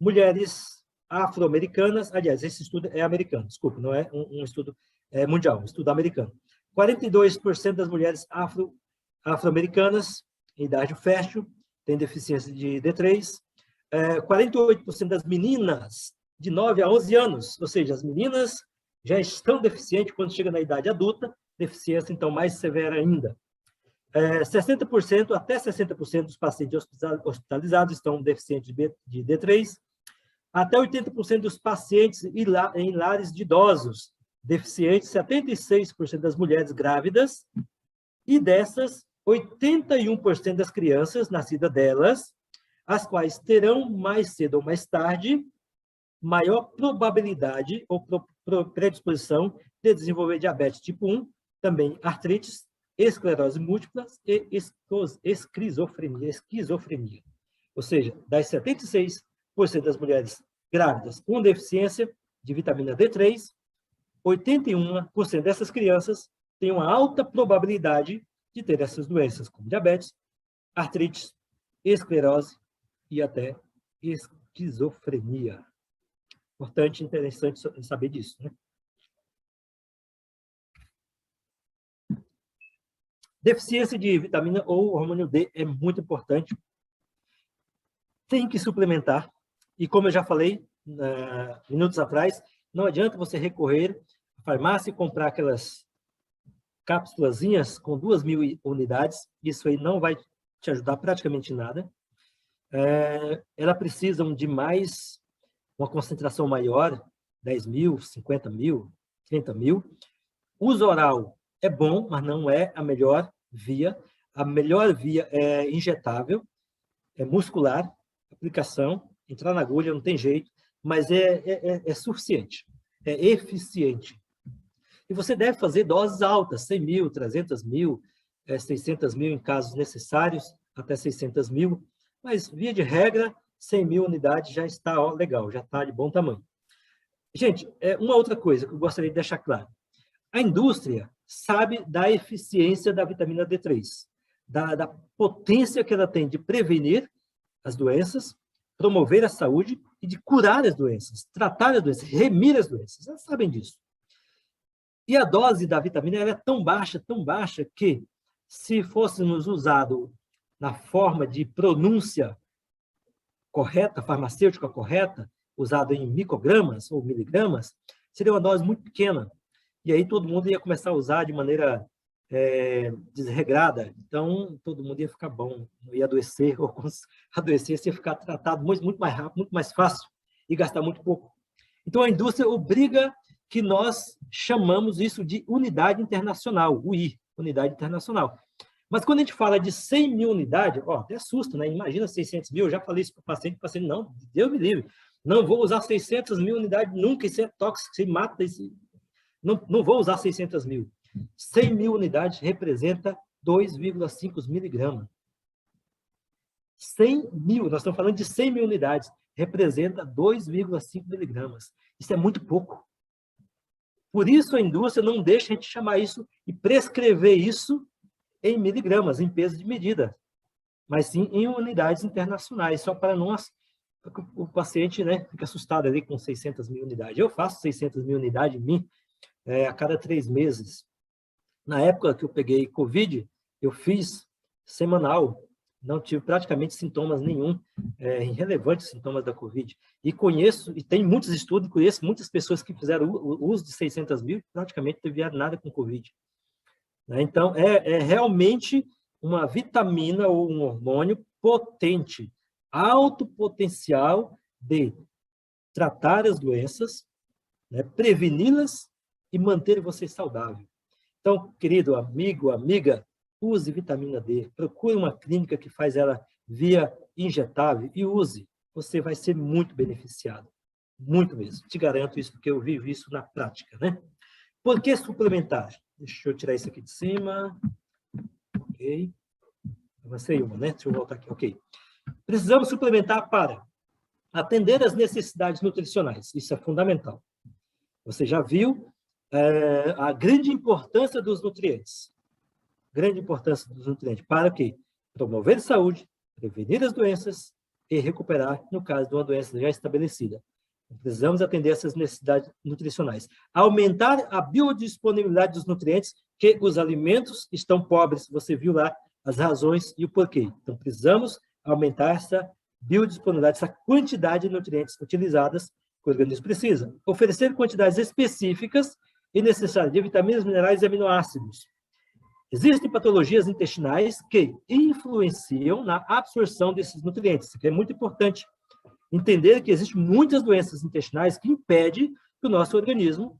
Mulheres afro-americanas, aliás, esse estudo é americano, desculpa, não é um estudo mundial, um estudo americano. 42% das mulheres afro-americanas em idade fértil têm deficiência de D3. 48% das meninas de 9 a 11 anos, ou seja, as meninas já estão deficientes quando chegam na idade adulta, deficiência então mais severa ainda. 60%, até 60% dos pacientes hospitalizados estão deficientes de D3. Até 80% dos pacientes em lares de idosos deficientes, 76% das mulheres grávidas, e dessas, 81% das crianças nascidas delas, as quais terão mais cedo ou mais tarde maior probabilidade ou predisposição de desenvolver diabetes tipo 1, também artrites, esclerose múltipla e esquizofrenia. Ou seja, das 76% das mulheres grávidas com deficiência de vitamina D3, 81% dessas crianças têm uma alta probabilidade de ter essas doenças, como diabetes, artrite, esclerose e até esquizofrenia. Importante, interessante saber disso, né? Deficiência de vitamina ou hormônio D é muito importante. Tem que suplementar. E como eu já falei minutos atrás, não adianta você recorrer à farmácia e comprar aquelas cápsulazinhas com 2.000 unidades. Isso aí não vai te ajudar praticamente em nada. Elas precisam de mais, uma concentração maior, 10.000, 50.000, 30.000. Uso oral é bom, mas não é a melhor via. A melhor via é injetável, é muscular, aplicação, entrar na agulha não tem jeito, mas é suficiente, é eficiente. E você deve fazer doses altas, 100 mil, 300 mil, 600 mil em casos necessários, até 600 mil. Mas, via de regra, 100 mil unidades já está legal, já está de bom tamanho. Gente, uma outra coisa que eu gostaria de deixar claro. A indústria sabe da eficiência da vitamina D3, da potência que ela tem de prevenir as doenças, promover a saúde e de curar as doenças, tratar as doenças, remir as doenças. Elas sabem disso. E a dose da vitamina ela é tão baixa que, se fôssemos usado na forma de pronúncia correta, farmacêutica correta, usado em microgramas ou miligramas, seria uma dose muito pequena. E aí todo mundo ia começar a usar de maneira desregrada. Então, todo mundo ia ficar bom, não ia adoecer, ou quando adoecesse, ia ficar tratado muito mais rápido, muito mais fácil e gastar muito pouco. Então, a indústria obriga que nós chamamos isso de unidade internacional, UI, unidade internacional. Mas quando a gente fala de 100 mil unidades, até assusta, né? Imagina 600 mil, eu já falei isso para o paciente, não, Deus me livre, não vou usar 600 mil unidades nunca, isso é tóxico, isso mata, não vou usar 600 mil. 100 mil unidades representa 2,5 miligramas. 100 mil, nós estamos falando de 100 mil unidades, representa 2,5 miligramas. Isso é muito pouco. Por isso a indústria não deixa a gente chamar isso e prescrever isso em miligramas, em peso de medida, mas sim em unidades internacionais, só para nós, o paciente, né, fica assustado ali com 600 mil unidades. Eu faço 600 mil unidades em mim a cada 3 meses. Na época que eu peguei Covid, eu fiz semanal, não tive praticamente sintomas nenhum, irrelevantes sintomas da Covid. E conheço, e tem muitos estudos, conheço muitas pessoas que fizeram o uso de 600 mil, praticamente não tiveram nada com Covid. Então, é realmente uma vitamina ou um hormônio potente, alto potencial de tratar as doenças, né, preveni-las e manter você saudável. Então, querido amigo, amiga, use vitamina D, procure uma clínica que faz ela via injetável e use. Você vai ser muito beneficiado, muito mesmo. Te garanto isso, porque eu vivo isso na prática, né? Por que suplementar? Deixa eu tirar isso aqui de cima. Ok. Avancei uma, né? Deixa eu voltar aqui. Ok. Precisamos suplementar para atender às necessidades nutricionais. Isso é fundamental. Você já viu a grande importância dos nutrientes. Grande importância dos nutrientes. Para quê? Promover saúde, prevenir as doenças e recuperar, no caso de uma doença já estabelecida. Precisamos atender essas necessidades nutricionais. Aumentar a biodisponibilidade dos nutrientes, que os alimentos estão pobres. Você viu lá as razões e o porquê. Então, precisamos aumentar essa biodisponibilidade, essa quantidade de nutrientes utilizadas que o organismo precisa. Oferecer quantidades específicas e necessárias de vitaminas, minerais e aminoácidos. Existem patologias intestinais que influenciam na absorção desses nutrientes. Isso aqui é muito importante. Entender que existem muitas doenças intestinais que impedem que o nosso organismo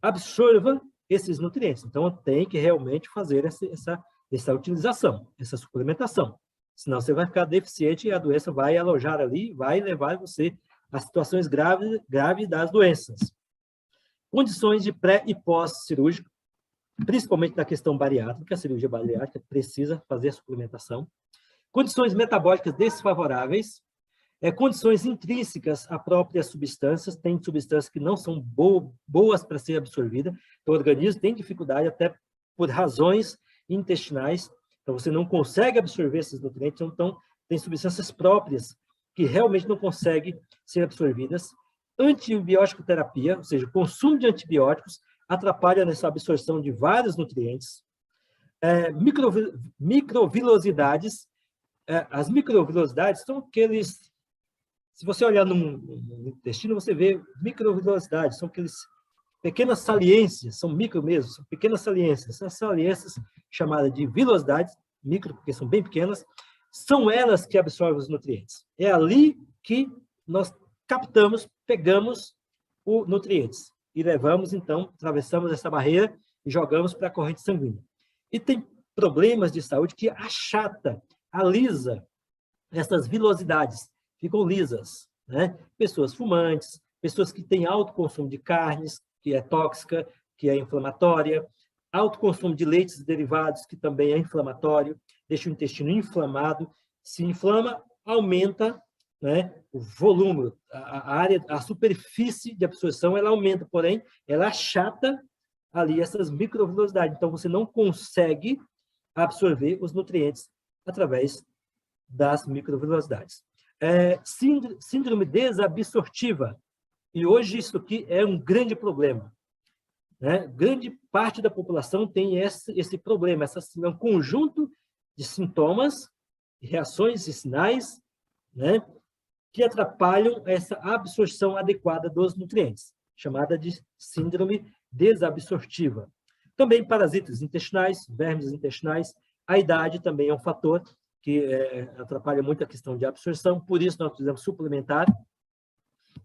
absorva esses nutrientes. Então, tem que realmente fazer essa utilização, essa suplementação. Senão, você vai ficar deficiente e a doença vai alojar ali, vai levar você a situações graves das doenças. Condições de pré- e pós-cirúrgico, principalmente na questão bariátrica, a cirurgia bariátrica precisa fazer a suplementação. Condições metabólicas desfavoráveis, condições intrínsecas a próprias substâncias, tem substâncias que não são boas para ser absorvidas, então o organismo tem dificuldade até por razões intestinais, então você não consegue absorver esses nutrientes, então tem substâncias próprias que realmente não conseguem ser absorvidas. Antibiótico terapia, ou seja, o consumo de antibióticos atrapalha nessa absorção de vários nutrientes. Microvilosidades, as microvilosidades são aqueles... Se você olhar no intestino, você vê microvilosidades, são aqueles pequenas saliências, são micro mesmo, são pequenas saliências. Essas saliências, chamadas de vilosidades, micro, porque são bem pequenas, são elas que absorvem os nutrientes. É ali que nós captamos, pegamos os nutrientes e levamos, então, atravessamos essa barreira e jogamos para a corrente sanguínea. E tem problemas de saúde que achata, alisa essas vilosidades, ficam lisas, né? Pessoas fumantes, pessoas que têm alto consumo de carnes, que é tóxica, que é inflamatória, alto consumo de leites e derivados, que também é inflamatório, deixa o intestino inflamado, se inflama, aumenta, né, o volume, a área, a superfície de absorção, ela aumenta, porém, ela achata ali essas microvilosidades, então você não consegue absorver os nutrientes através das microvilosidades. Síndrome desabsortiva, e hoje isso aqui é um grande problema, né? Grande parte da população tem esse problema, um conjunto de sintomas, reações e sinais, né, que atrapalham essa absorção adequada dos nutrientes, chamada de síndrome desabsortiva. Também parasitas intestinais, vermes intestinais, a idade também é um fator que atrapalha muito a questão de absorção, por isso nós precisamos suplementar.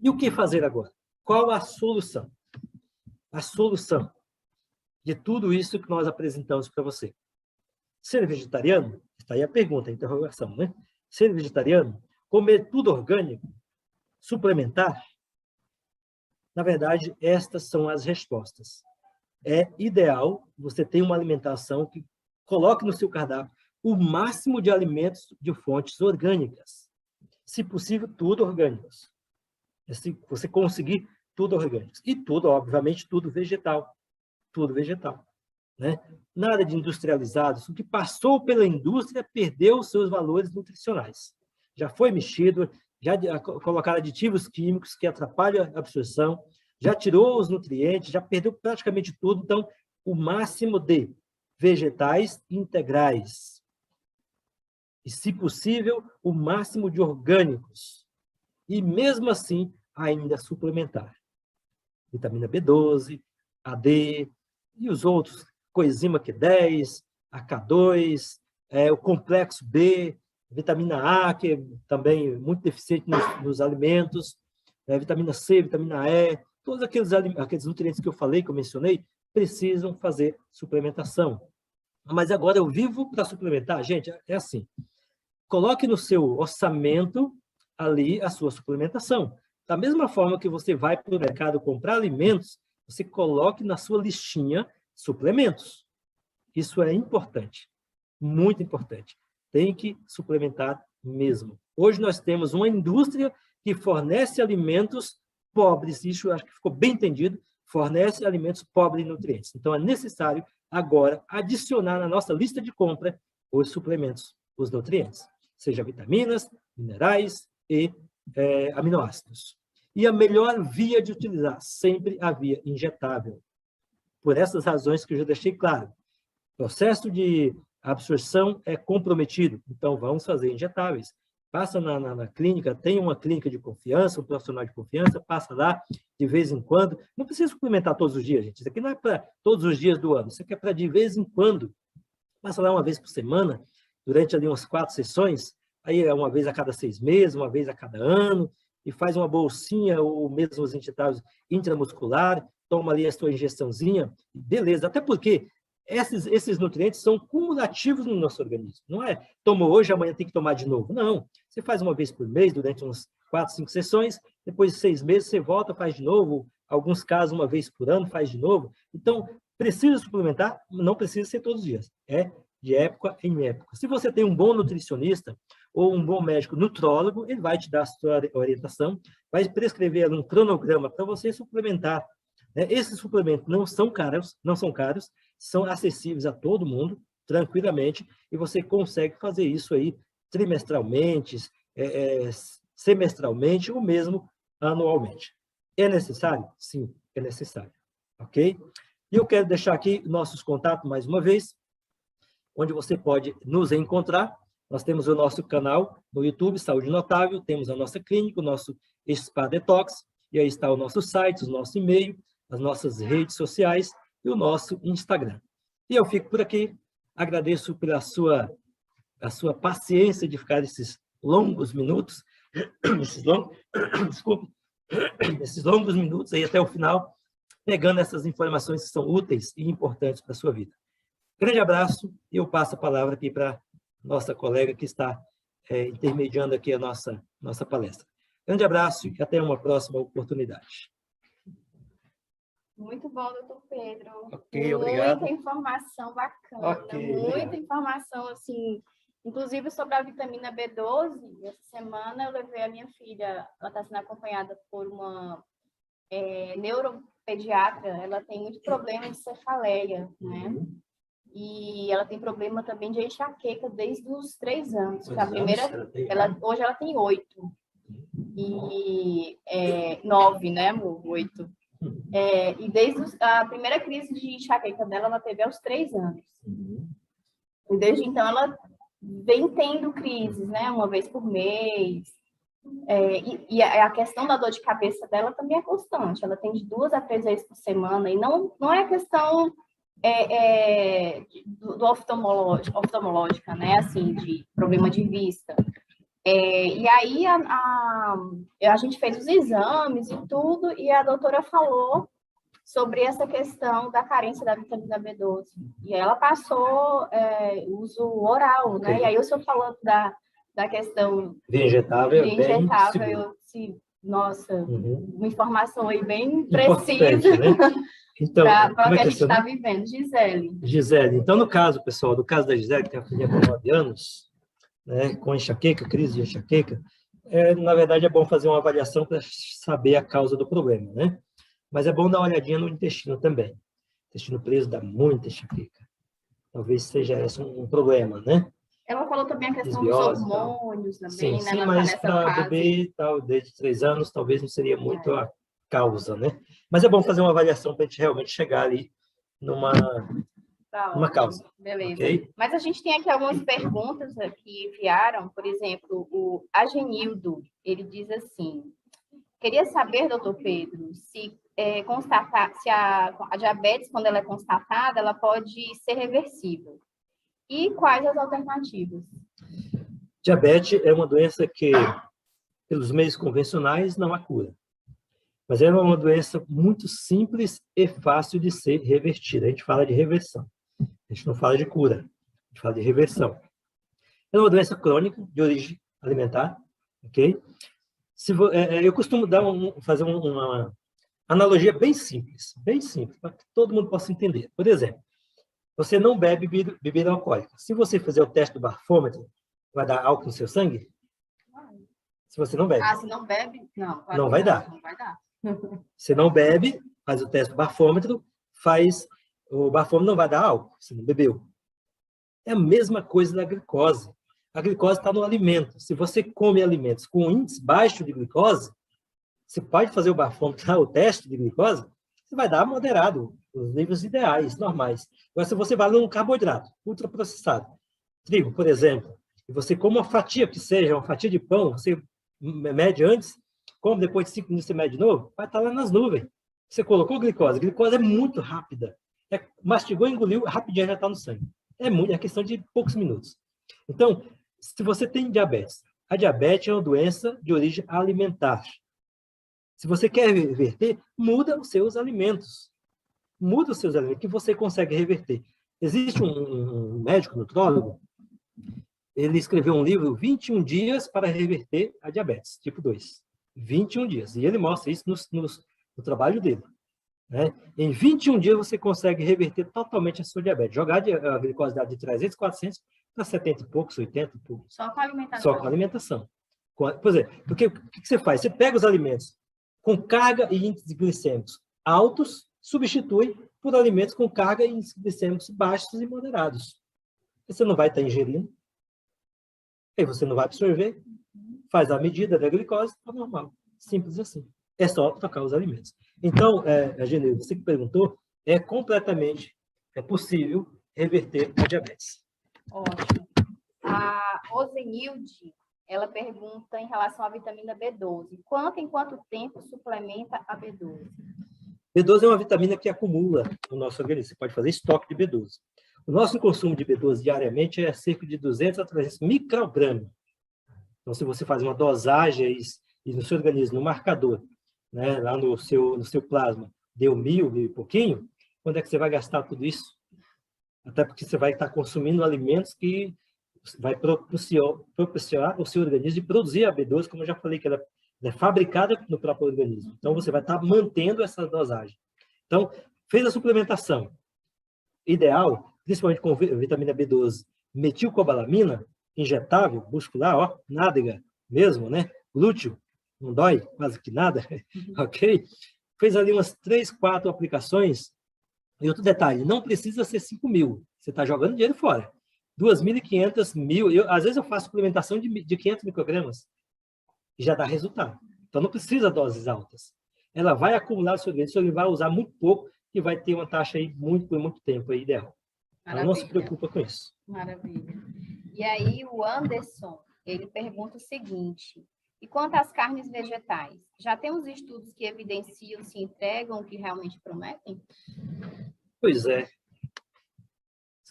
E o que fazer agora? Qual a solução? A solução de tudo isso que nós apresentamos para você. Ser vegetariano? Está aí a pergunta, a interrogação, né? Ser vegetariano? Comer tudo orgânico? Suplementar? Na verdade, estas são as respostas. É ideal você ter uma alimentação que coloque no seu cardápio o máximo de alimentos de fontes orgânicas. Se possível, tudo orgânicos. Se você conseguir, tudo orgânicos. E tudo, obviamente, tudo vegetal. Tudo vegetal, né? Nada de industrializados. O que passou pela indústria perdeu os seus valores nutricionais. Já foi mexido, já colocaram aditivos químicos que atrapalham a absorção, já tirou os nutrientes, já perdeu praticamente tudo. Então, o máximo de vegetais integrais. E, se possível, o máximo de orgânicos. E, mesmo assim, ainda suplementar. Vitamina B12, a D, e os outros, coenzima Q10, a K2, o complexo B, vitamina A, que é também muito deficiente nos alimentos, vitamina C, vitamina E, todos aqueles nutrientes que eu falei, que eu mencionei, precisam fazer suplementação. Mas agora eu vivo para suplementar? Gente, é assim, coloque no seu orçamento ali a sua suplementação. Da mesma forma que você vai para o mercado comprar alimentos, você coloque na sua listinha suplementos. Isso é importante, muito importante. Tem que suplementar mesmo. Hoje nós temos uma indústria que fornece alimentos pobres, isso eu acho que ficou bem entendido, fornece alimentos pobres em nutrientes. Então é necessário agora adicionar na nossa lista de compra os suplementos, os nutrientes, seja vitaminas, minerais e aminoácidos. E a melhor via de utilizar, sempre a via injetável. Por essas razões que eu já deixei claro. O processo de absorção é comprometido, então vamos fazer injetáveis. Passa na clínica, tem uma clínica de confiança, um profissional de confiança, passa lá de vez em quando. Não precisa suplementar todos os dias, gente. Isso aqui não é para todos os dias do ano, isso aqui é para de vez em quando. Passa lá uma vez por semana, durante ali umas 4 sessões, aí é uma vez a cada 6 meses, uma vez a cada ano, e faz uma bolsinha ou mesmo os injetáveis intramuscular, toma ali a sua injeçãozinha, beleza. Até porque esses nutrientes são cumulativos no nosso organismo. Não é toma hoje, amanhã tem que tomar de novo. Não. Você faz uma vez por mês, durante uns 4, 5 sessões, depois de 6 meses você volta, faz de novo, alguns casos uma vez por ano, faz de novo. Então, precisa suplementar? Não precisa ser todos os dias. É de época em época. Se você tem um bom nutricionista ou um bom médico nutrólogo, ele vai te dar a sua orientação, vai prescrever um cronograma para você suplementar. Esses suplementos não são caros, são acessíveis a todo mundo, tranquilamente, e você consegue fazer isso aí trimestralmente, semestralmente ou mesmo anualmente. É necessário? Sim, é necessário. Ok? E eu quero deixar aqui nossos contatos mais uma vez, onde você pode nos encontrar. Nós temos o nosso canal no YouTube, Saúde Notável, temos a nossa clínica, o nosso Spa Detox, e aí está o nosso site, o nosso e-mail, as nossas redes sociais e o nosso Instagram. E eu fico por aqui, agradeço pela sua paciência de ficar esses longos minutos, esses longos minutos aí até o final, pegando essas informações que são úteis e importantes para a sua vida. Grande abraço e eu passo a palavra aqui para nossa colega que está intermediando aqui a nossa palestra. Grande abraço e até uma próxima oportunidade. Muito bom, doutor Pedro. Ok, obrigado. Muita informação bacana, Ok, muita obrigado. informação, assim, inclusive sobre a vitamina B12. Essa semana eu levei a minha filha, ela está sendo acompanhada por uma neuropediatra, ela tem muito problema de cefaleia, né? E ela tem problema também de enxaqueca desde os 3 anos. A primeira, hoje ela tem 8. E 9, né, amor? 8. E desde a primeira crise de enxaqueca dela, ela teve aos 3 anos. E desde então, ela vem tendo crises, né? Uma vez por mês. E a questão da dor de cabeça dela também é constante. Ela tem de 2 a 3 vezes por semana. E não é questão do oftalmológica, né? Assim, de problema de vista. E aí a gente fez os exames e tudo, e a doutora falou sobre essa questão da carência da vitamina B12. E ela passou uso oral, né? E aí o senhor falando da questão via injetável, eu disse, nossa, uma informação aí bem precisa, né? Então, para o que a gente está vivendo. Gisele, então no caso, pessoal, do caso da Gisele, que tem uma filha com 9 anos, né, com enxaqueca, crise de enxaqueca, na verdade é bom fazer uma avaliação para saber a causa do problema, né? Mas é bom dar uma olhadinha no intestino também. O intestino preso dá muita enxaqueca. Talvez seja esse um problema, né? Ela falou também a questão dos hormônios também, sim, né? Sim, mas para bebê desde 3 anos, talvez não seria muito a causa, né? Mas é bom fazer uma avaliação para a gente realmente chegar ali numa causa. Beleza. Okay? Mas a gente tem aqui algumas perguntas que enviaram, por exemplo, o Agenildo, ele diz assim, queria saber, doutor Pedro, se a diabetes, quando ela é constatada, ela pode ser reversível. E quais as alternativas? Diabetes é uma doença que, pelos meios convencionais, não há cura. Mas é uma doença muito simples e fácil de ser revertida. A gente fala de reversão. A gente não fala de cura, a gente fala de reversão. É uma doença crônica de origem alimentar, ok? Eu costumo fazer uma analogia bem simples, para que todo mundo possa entender. Por exemplo, você não bebe bebida alcoólica. Se você fizer o teste do bafômetro, vai dar álcool no seu sangue? Se você não bebe. Se não bebe? Não. Não vai dar. Não vai dar. Você não bebe, faz o teste do bafômetro, o bafômetro não vai dar álcool, você não bebeu. É a mesma coisa da glicose. A glicose está no alimento. Se você come alimentos com índice baixo de glicose, você pode fazer o bafômetro, o teste de glicose, você vai dar moderado, os níveis ideais, normais. Agora, se você vai num carboidrato ultraprocessado, trigo, por exemplo, e você come uma fatia que seja, uma fatia de pão, você mede antes, come depois de 5 minutos você mede de novo, vai estar lá nas nuvens. Você colocou glicose. A glicose é muito rápida. Mastigou, engoliu, rapidinho já está no sangue. É questão de poucos minutos. Então, se você tem diabetes, a diabetes é uma doença de origem alimentar. Se você quer reverter, muda os seus alimentos. Muda os seus alimentos, que você consegue reverter. Existe um médico nutrólogo, ele escreveu um livro, 21 dias para reverter a diabetes, tipo 2. 21 dias. E ele mostra isso no trabalho dele. Né? Em 21 dias você consegue reverter totalmente a sua diabetes. Jogar a glicose de 300, 400 para 70 e poucos, 80 e poucos. Só com alimentação. Só com alimentação. Pois é, porque o que você faz? Você pega os alimentos com carga e índices glicêmicos altos, substitui por alimentos com carga e índices glicêmicos baixos e moderados. Você não vai estar ingerindo, aí você não vai absorver, faz a medida da glicose, está normal. Simples assim. É só trocar os alimentos. Então, Genildo, você que perguntou, é completamente possível reverter a diabetes. Ótimo. A Rosenilde, ela pergunta em relação à vitamina B12. Em quanto tempo suplementa a B12? B12 é uma vitamina que acumula no nosso organismo. Você pode fazer estoque de B12. O nosso consumo de B12 diariamente é cerca de 200 a 300 microgramas. Então, se você faz uma dosagem e no seu organismo, no marcador, né, lá no seu plasma, deu 1.000 e pouquinho, quando é que você vai gastar tudo isso? Até porque você vai estar consumindo alimentos que vai propiciar o seu organismo de produzir a B12, como eu já falei, que ela é fabricada no próprio organismo. Então, você vai estar mantendo essa dosagem. Então, fez a suplementação ideal, principalmente com vitamina B12, metilcobalamina, injetável, muscular, ó, nádega mesmo, né? Glúteo, não dói quase que nada, ok? Fez ali umas 3, 4 aplicações. E outro detalhe, não precisa ser 5.000, você está jogando dinheiro fora. 2.500, 1.000, às vezes eu faço suplementação de 500 microgramas e já dá resultado. Então não precisa doses altas. Ela vai acumular o seu organismo, ele vai usar muito pouco e vai ter uma taxa aí por muito tempo aí ideal. Ela não se preocupa com isso. Maravilha. E aí o Anderson, ele pergunta o seguinte: e quanto às carnes vegetais, já temos estudos que evidenciam se entregam o que realmente prometem? Pois é.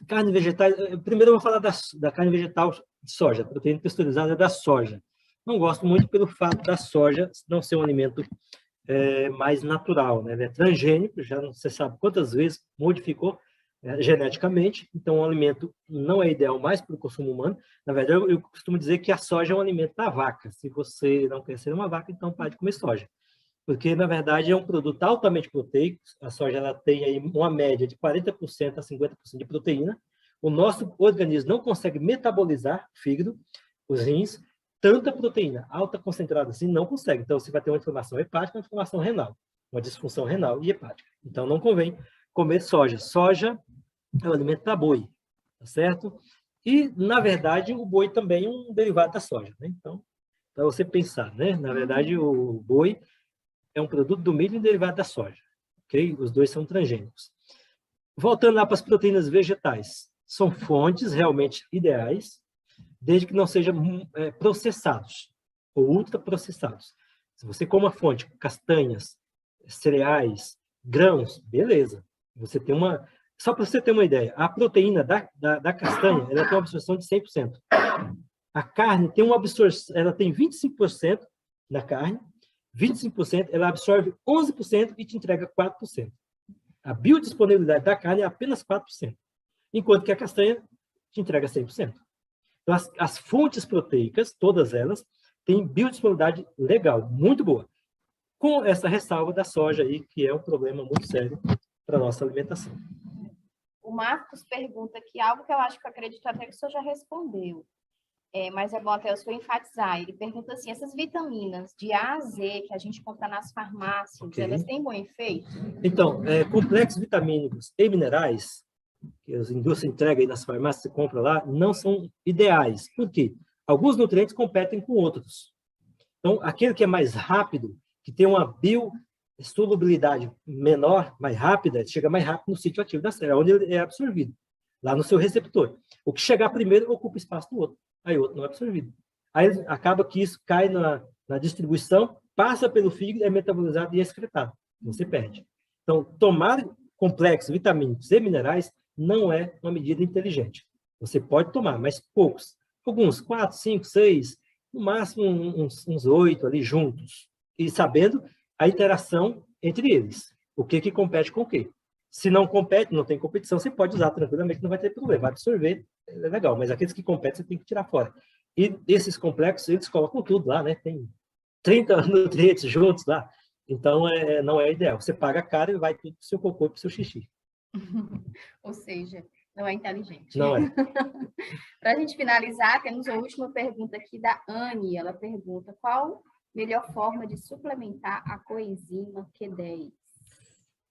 Carne vegetais, primeiro eu vou falar da carne vegetal de soja, proteína texturizada da soja. Não gosto muito pelo fato da soja não ser um alimento mais natural, né? Ele é transgênico, já não se sabe quantas vezes modificou geneticamente, então o alimento não é ideal mais para o consumo humano. Na verdade, eu costumo dizer que a soja é um alimento da vaca. Se você não quer ser uma vaca, então pare de comer soja. Porque, na verdade, é um produto altamente proteico. A soja ela tem aí uma média de 40% a 50% de proteína. O nosso organismo não consegue metabolizar, o fígado, os rins, tanta proteína alta concentrada assim, não consegue. Então, você vai ter uma inflamação hepática, uma inflamação renal, uma disfunção renal e hepática. Então, não convém comer soja. Soja é um alimento para boi, tá certo? E, na verdade, o boi também é um derivado da soja, né? Então, para você pensar, né? Na verdade, o boi é um produto do milho e derivado da soja, ok? Os dois são transgênicos. Voltando lá para as proteínas vegetais, são fontes realmente ideais, desde que não sejam processados ou ultraprocessados. Se você come uma fonte, castanhas, cereais, grãos, beleza. Você tem uma... Só para você ter uma ideia, a proteína da castanha, ela tem uma absorção de 100%. A carne tem uma absorção, ela tem 25% na carne, 25%, ela absorve 11% e te entrega 4%. A biodisponibilidade da carne é apenas 4%, enquanto que a castanha te entrega 100%. Então, as fontes proteicas, todas elas, têm biodisponibilidade legal, muito boa, com essa ressalva da soja aí, que é um problema muito sério para a nossa alimentação. O Marcos pergunta aqui algo que eu acho que eu acredito até que o senhor já respondeu. Mas é bom até eu só enfatizar. Ele pergunta assim, essas vitaminas de A a Z que a gente compra nas farmácias, okay, elas têm bom efeito? Então, complexos vitamínicos e minerais, que as indústrias entregam aí nas farmácias, você compra lá, não são ideais. Por quê? Alguns nutrientes competem com outros. Então, aquele que é mais rápido, que tem uma biosolubilidade menor, mais rápida, chega mais rápido no sítio ativo da célula, onde ele é absorvido, lá no seu receptor. O que chegar primeiro ocupa espaço do outro. Aí o outro não é absorvido. Aí acaba que isso cai na distribuição, passa pelo fígado, é metabolizado e é excretado. Você perde. Então, tomar complexos vitamínicos e minerais não é uma medida inteligente. Você pode tomar, mas poucos. Alguns, 4, 5, 6, no máximo uns 8 ali juntos. E sabendo a interação entre eles. O que compete com o quê? Se não compete, não tem competição, você pode usar tranquilamente, não vai ter problema. Vai absorver, é legal, mas aqueles que competem, você tem que tirar fora. E esses complexos, eles colocam tudo lá, né? Tem 30 nutrientes juntos lá. Então, não é ideal. Você paga caro e vai tudo para o seu cocô e para o seu xixi. Ou seja, não é inteligente. Não é. Para a gente finalizar, temos a última pergunta aqui da Anne. Ela pergunta, qual a melhor forma de suplementar a coenzima Q10?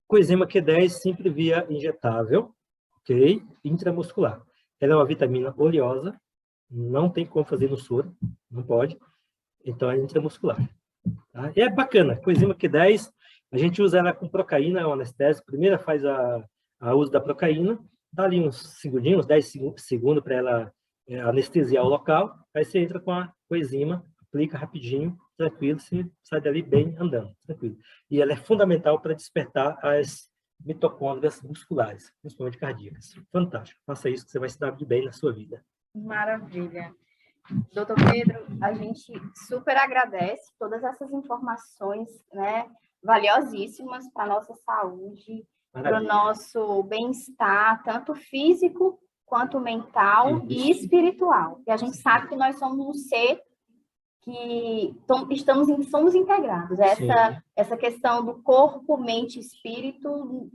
Coenzima Q10 sempre via injetável, ok? Intramuscular. Ela é uma vitamina oleosa, não tem como fazer no soro, não pode. Então, é intramuscular. Tá? E é bacana, coenzima Q10, a gente usa ela com procaína, é um anestésico. Primeiro faz a uso da procaína, dá ali uns segundinhos, 10 segundos para ela anestesiar o local, aí você entra com a coenzima, aplica rapidinho, tranquilo, você sai dali bem andando, tranquilo. E ela é fundamental para despertar as mitocôndrias musculares, principalmente cardíacas. Fantástico. Faça isso que você vai se dar de bem na sua vida. Maravilha. Doutor Pedro, a gente super agradece todas essas informações, né, valiosíssimas para a nossa saúde, para o nosso bem-estar, tanto físico quanto mental e espiritual. E a gente sabe que nós somos um ser que somos integrados. Essa questão do corpo, mente e espírito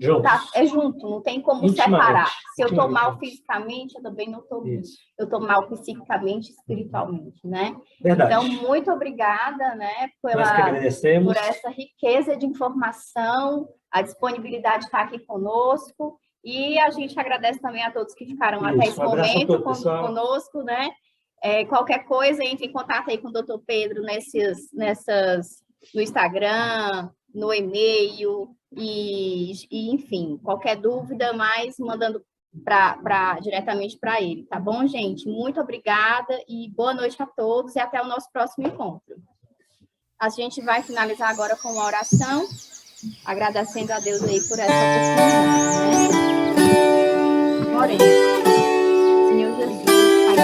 é junto, não tem como separar. Se eu estou mal fisicamente, eu também não estou bem. Eu estou mal psiquicamente e espiritualmente, né? Verdade. Então, muito obrigada, né, por essa riqueza de informação, a disponibilidade de estar aqui conosco, e a gente agradece também a todos que ficaram até esse momento conosco, né? Qualquer coisa, entre em contato aí com o Dr. Pedro no Instagram, no e-mail, e enfim, qualquer dúvida, mais mandando diretamente para ele, tá bom, gente? Muito obrigada e boa noite a todos e até o nosso próximo encontro. A gente vai finalizar agora com uma oração, agradecendo a Deus aí por essa oportunidade, né? Oremos. Senhor Jesus, Pai,